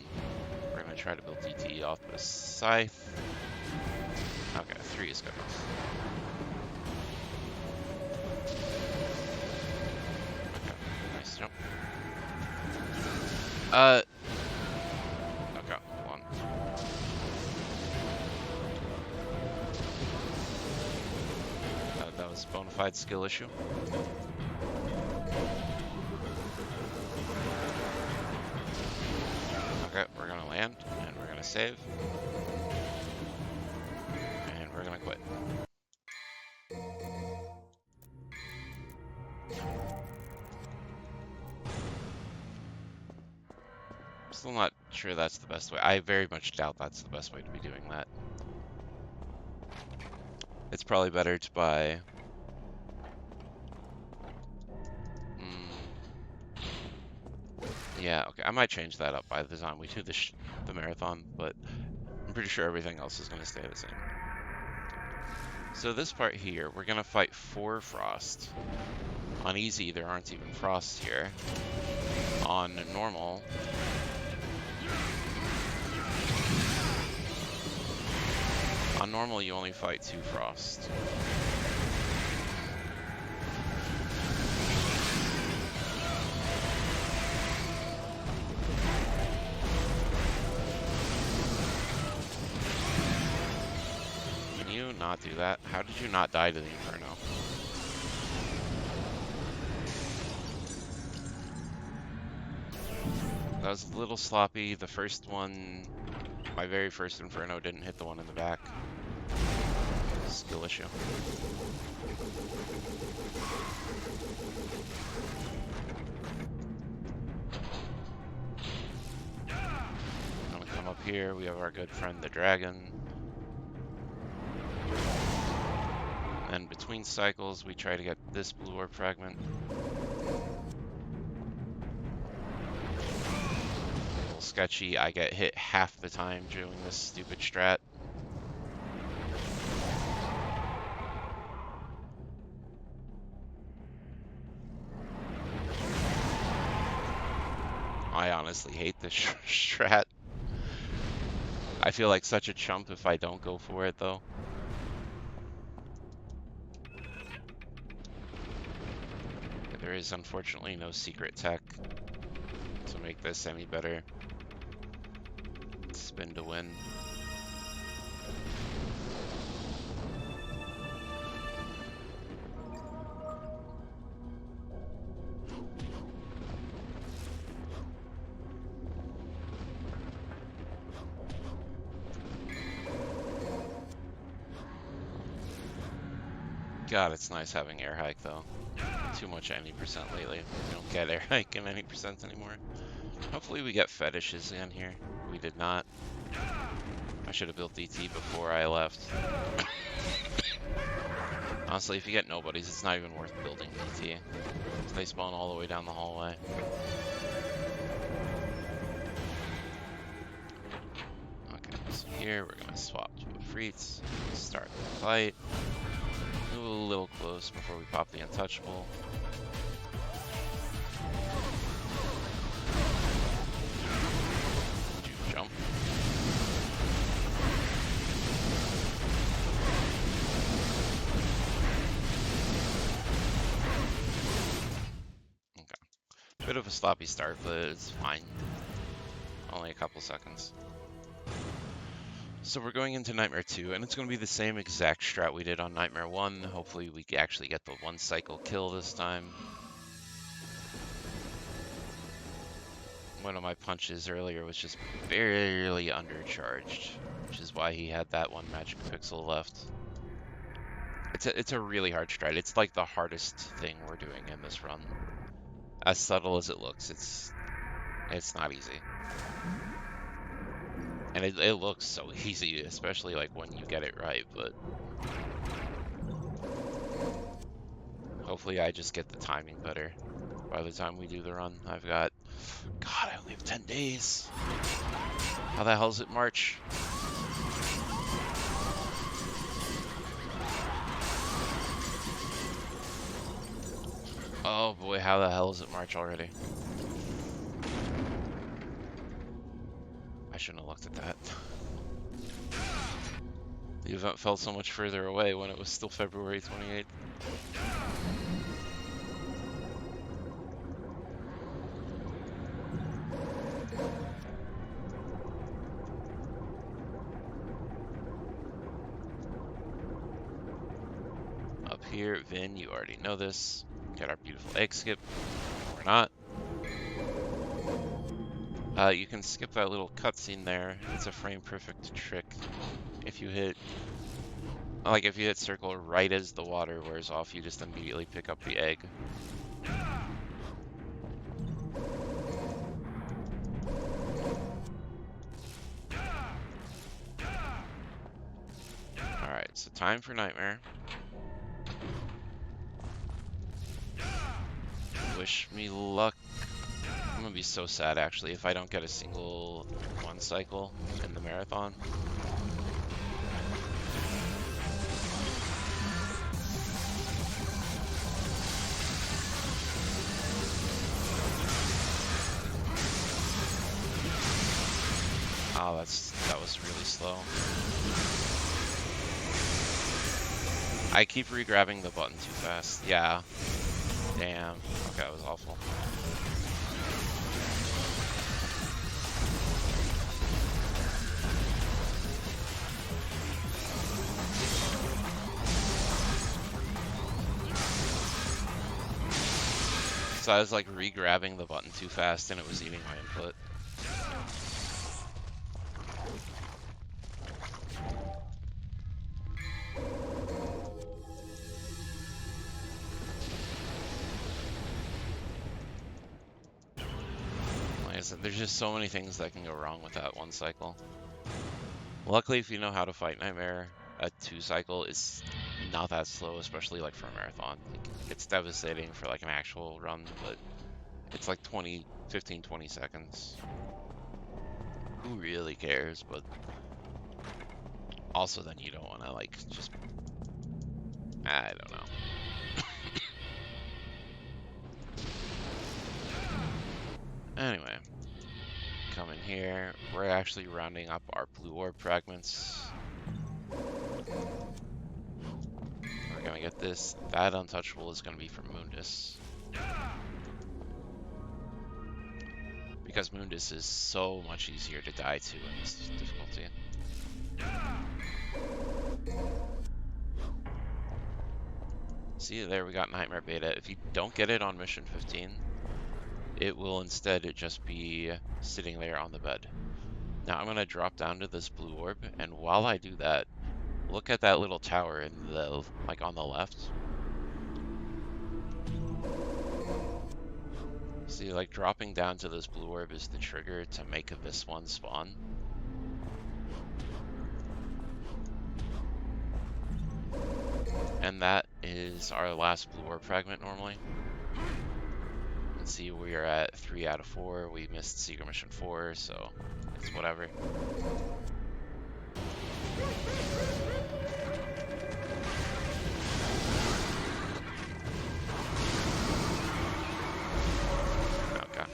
Speaker 1: We're going to try to build DT off the scythe. Okay, 3 is good. Okay, nice jump. Okay, hold on. That was a bona fide skill issue. Okay, we're gonna land, and we're gonna save. And we're gonna quit. Still not sure that's the best way. I very much doubt that's the best way to be doing that. It's probably better to buy... Yeah, okay, I might change that up by the time we do the marathon, but I'm pretty sure everything else is going to stay the same. So this part here, we're going to fight 4 frost. On easy, there aren't even frosts here. On normal... On normal, you only fight 2 frost. Can you not do that? How did you not die to the Inferno? That was a little sloppy. The first one, my very first Inferno, didn't hit the one in the back. Skill issue. I'm gonna come up here. We have our good friend the dragon. And between cycles, we try to get this blue orb fragment. A little sketchy. I get hit half the time doing this stupid strat. I honestly hate this strat. I feel like such a chump if I don't go for it, though. There is unfortunately no secret tech to make this any better. Spin to win. God, it's nice having air hike though. Too much any percent lately. We don't get air hike in any percent anymore. Hopefully we get fetishes in here. We did not. I should have built DT before I left. Honestly, if you get nobodies, it's not even worth building DT. So they spawn all the way down the hallway. Okay, so here we're gonna swap to a Freets, start the fight. Move a little close before we pop the untouchable. Juke jump. Okay. Bit of a sloppy start, but it's fine. Only a couple seconds. So we're going into Nightmare 2, and it's going to be the same exact strat we did on Nightmare 1. Hopefully we actually get the one cycle kill this time. One of my punches earlier was just barely undercharged, which is why he had that one magic pixel left. It's a really hard strat. It's like the hardest thing we're doing in this run. As subtle as it looks, it's not easy. And it looks so easy, especially like when you get it right, but hopefully I just get the timing better by the time we do the run. God, I only have 10 days. How the hell is it March? Oh boy, how the hell is it March already? I shouldn't have looked at that. The event felt so much further away when it was still February 28th. Up here, Vin, you already know this. Get our beautiful egg skip. Or not. You can skip that little cutscene there. It's a frame perfect trick. If you hit circle right as the water wears off, you just immediately pick up the egg. Alright, so time for Nightmare. Wish me luck. I'm gonna be so sad actually if I don't get a single one cycle in the marathon. Oh, that was really slow. I keep re-grabbing the button too fast. Yeah. Damn. Okay, that was awful. So I was like re-grabbing the button too fast and it was eating my input. Like I said, there's just so many things that can go wrong with that one cycle. Luckily, if you know how to fight Nightmare, a 2 cycle is not that slow, especially like for a marathon. Like, it's devastating for like an actual run, but it's like 15, 20 seconds. Who really cares? But also then you don't want to like just, I don't know. Anyway, come in here. We're actually rounding up our blue orb fragments. We're gonna get this. That untouchable is gonna be from Mundus. Because Mundus is so much easier to die to in this difficulty. See, there we got Nightmare Beta. If you don't get it on Mission 15, it will instead just be sitting there on the bed. Now I'm going to drop down to this blue orb, and while I do that, look at that little tower in the, like on the left. See, like dropping down to this blue orb is the trigger to make this one spawn. And that is our last blue orb fragment normally. And see, we are at 3 out of 4. We missed Secret Mission 4, so it's whatever. Okay.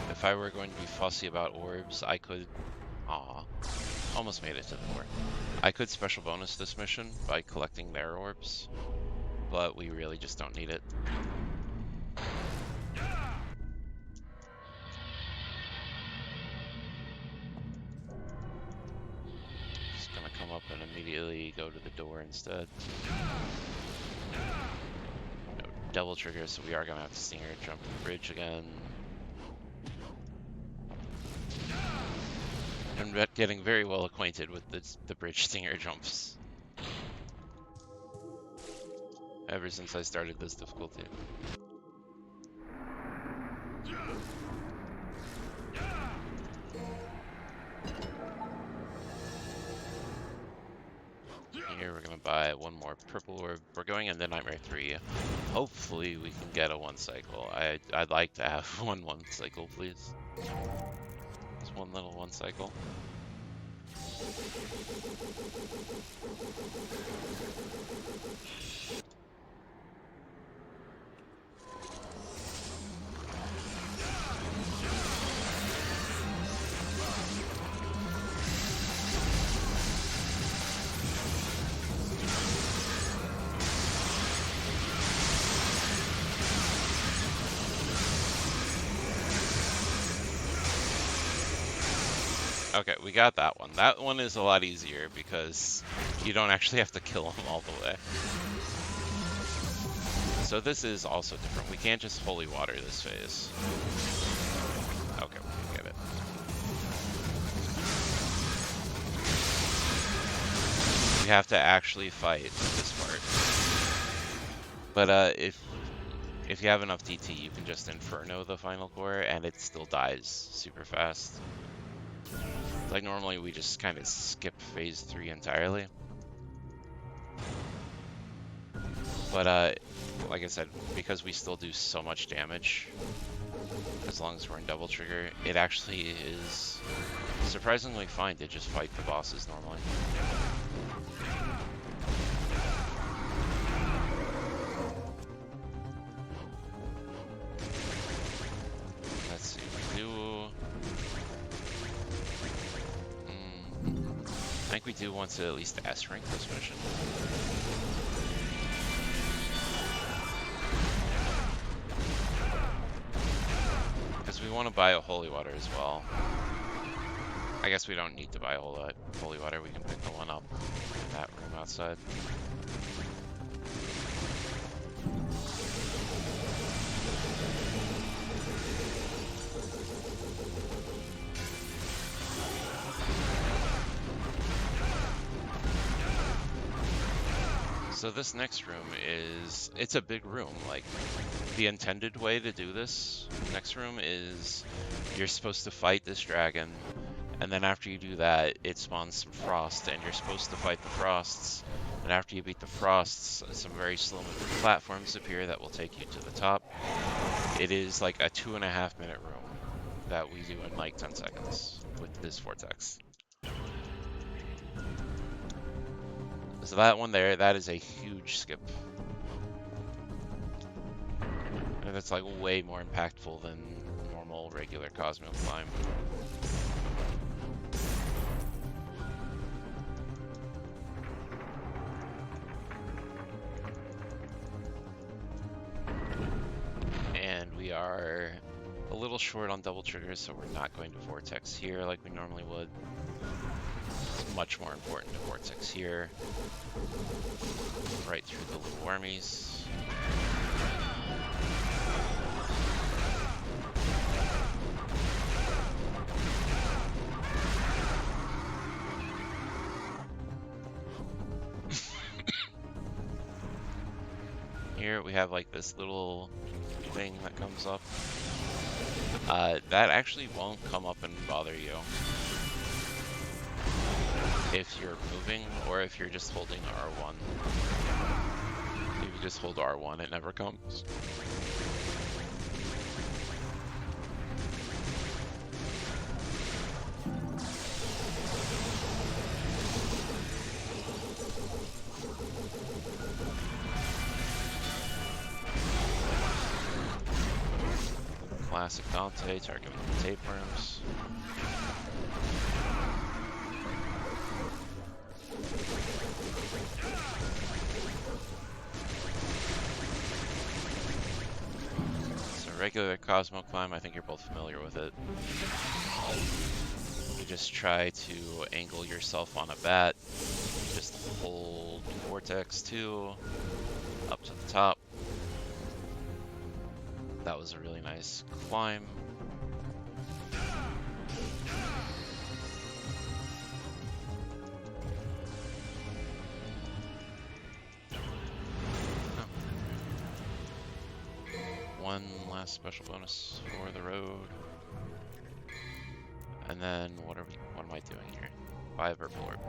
Speaker 1: If I were going to be fussy about orbs, I could... Aw. Almost made it to the 4. I could special bonus this mission by collecting their orbs, but we really just don't need it. Just gonna come up and immediately go to the door instead. No double trigger, so we are gonna have to stinger jump the bridge again. I'm getting very well acquainted with the bridge stinger jumps ever since I started this difficulty. Here we're gonna buy one more purple orb. We're going into Nightmare 3. Hopefully we can get a 1 cycle. I'd like to have one cycle, please. Just one little 1 cycle. Okay, we got that one. That one is a lot easier because you don't actually have to kill them all the way. So this is also different. We can't just holy water this phase. Okay, we can get it. We have to actually fight this part. But if you have enough DT, you can just Inferno the final core and it still dies super fast. Like normally we just kind of skip phase 3 entirely. But like I said, because we still do so much damage, as long as we're in double trigger, it actually is surprisingly fine to just fight the bosses normally. Let's see, we do... I think we do want to at least S-rank this mission. Because we want to buy a holy water as well. I guess we don't need to buy a holy water, we can pick the one up in that room outside. So this next room is, it's a big room. Like, the intended way to do this next room is you're supposed to fight this dragon, and then after you do that, it spawns some frost, and you're supposed to fight the frosts, and after you beat the frosts, some very slow-moving platforms appear that will take you to the top. It is like a 2.5-minute room that we do in like 10 seconds with this vortex. So that one there, that is a huge skip. And it's like way more impactful than normal, regular Cosmo climb. And we are a little short on double triggers, so we're not going to vortex here like we normally would. It's much more important to vortex here. Right through the little wormies. Here we have like this little thing that comes up. That actually won't come up and bother you. if you're moving or if you're just holding R1. If you just hold R1, it never comes. Classic Dante, targeting the tapeworms. So regular Cosmo Climb, I think you're both familiar with it. You just try to angle yourself on a bat. Just hold Vortex 2 up to the top. That was a really nice climb. One last special bonus for the road. And then what am I doing here? Buy a purple orb.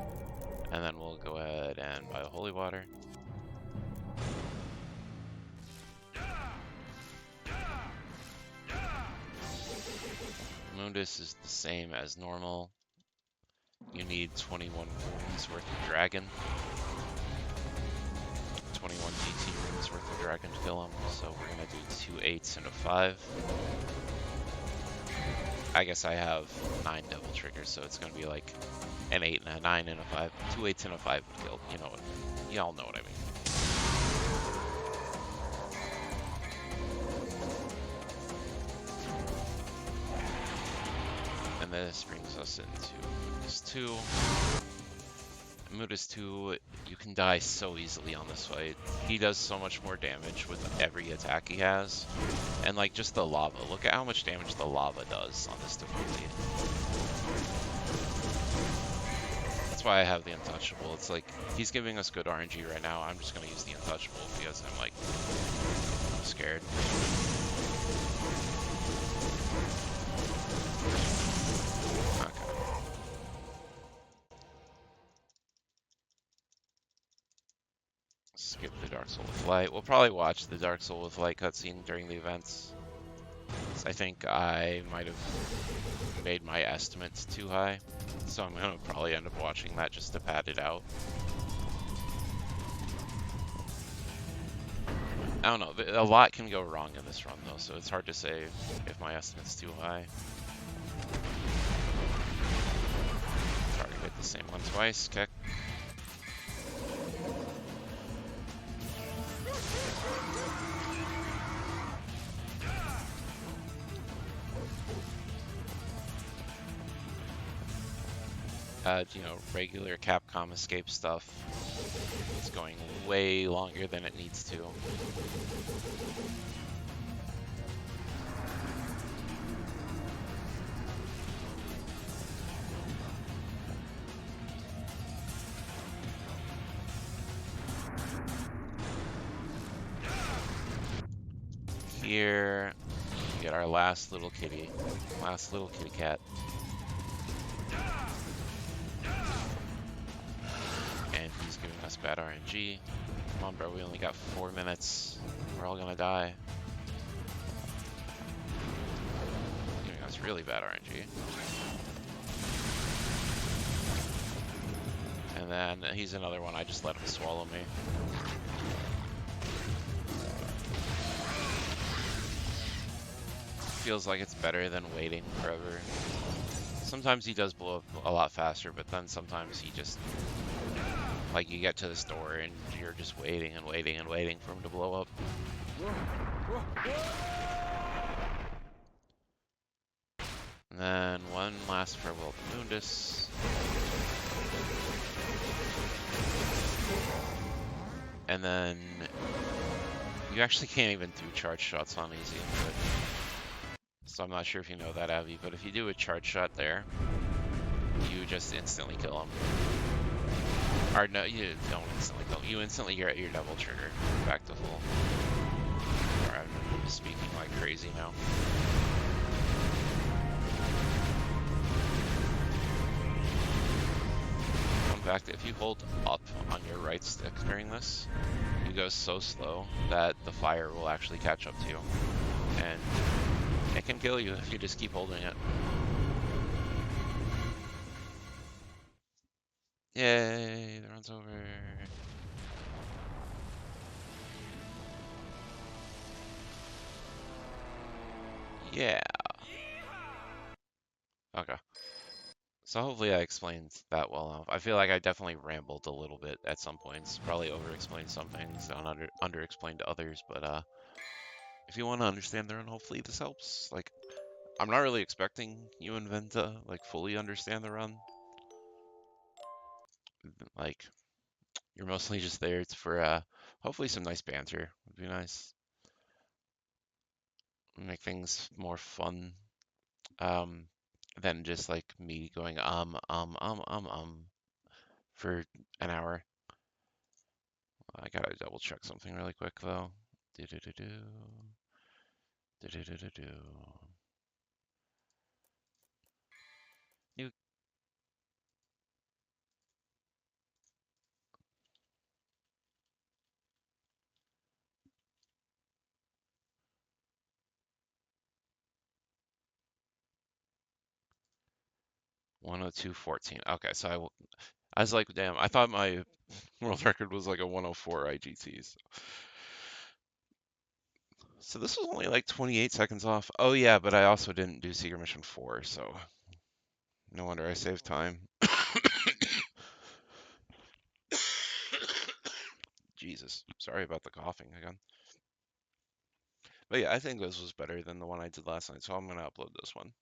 Speaker 1: And then we'll go ahead and buy a holy water. Mundus is the same as normal. You need 21 wounds worth of dragon. 21 DT wounds worth of dragon to kill him. So we're gonna do 2 8s and a 5. I guess I have 9 double triggers, so it's gonna be like an 8 and a 9 and a 5. 2 8s and a 5 would kill. You know what? Y'all know what I mean. And this brings us into Mundus 2. Mundus 2, you can die so easily on this fight. He does so much more damage with every attack he has. And like just the lava, look at how much damage the lava does on this difficulty. That's why I have the Untouchable. It's like, he's giving us good RNG right now. I'm just gonna use the Untouchable because I'm like, I'm scared. Skip the Dark Soul with Light. We'll probably watch the Dark Soul with Light cutscene during the events. So I think I might have made my estimates too high, so I'm gonna probably end up watching that just to pad it out. I don't know, a lot can go wrong in this run though, so it's hard to say if my estimate's too high. Target the same one twice, okay. You know, regular Capcom escape stuff. It's going way longer than it needs to. Here, we get our last little kitty cat. And he's giving us bad RNG. Come on, bro, we only got 4 minutes. We're all gonna die. Giving us really bad RNG. And then he's another one, I just let him swallow me. Feels like it's better than waiting forever. Sometimes he does blow up a lot faster, but then sometimes he just, like, you get to this door and you're just waiting and waiting and waiting for him to blow up. And then one last farewell to Mundus. And then you actually can't even do charge shots on easy. But, so I'm not sure if you know that, Abby, but if you do a charge shot there, you just instantly kill him. Or no, you don't instantly kill him. You instantly get your double trigger back to full. Or I'm speaking like crazy now. fact that if you hold up on your right stick during this, you go so slow that the fire will actually catch up to you. And it can kill you if you just keep holding it. Yay, the run's over. Yeah. Okay. So hopefully I explained that well enough. I feel like I definitely rambled a little bit at some points. Probably over-explained some things and under-explained others, but if you want to understand the run, hopefully this helps. Like, I'm not really expecting you and Vin to like fully understand the run. Like, you're mostly just there for hopefully some nice banter would be nice. Make things more fun. Um, than just like me going for an hour. I gotta double check something really quick though. Do do do do do do do do do. You 102.14. Okay, so I was like, damn, I thought my world record was like a 104 IGTs. So this was only like 28 seconds off. Oh yeah, but I also didn't do Secret Mission 4, so no wonder I saved time. Jesus, sorry about the coughing again. But yeah, I think this was better than the one I did last night, so I'm gonna upload this one.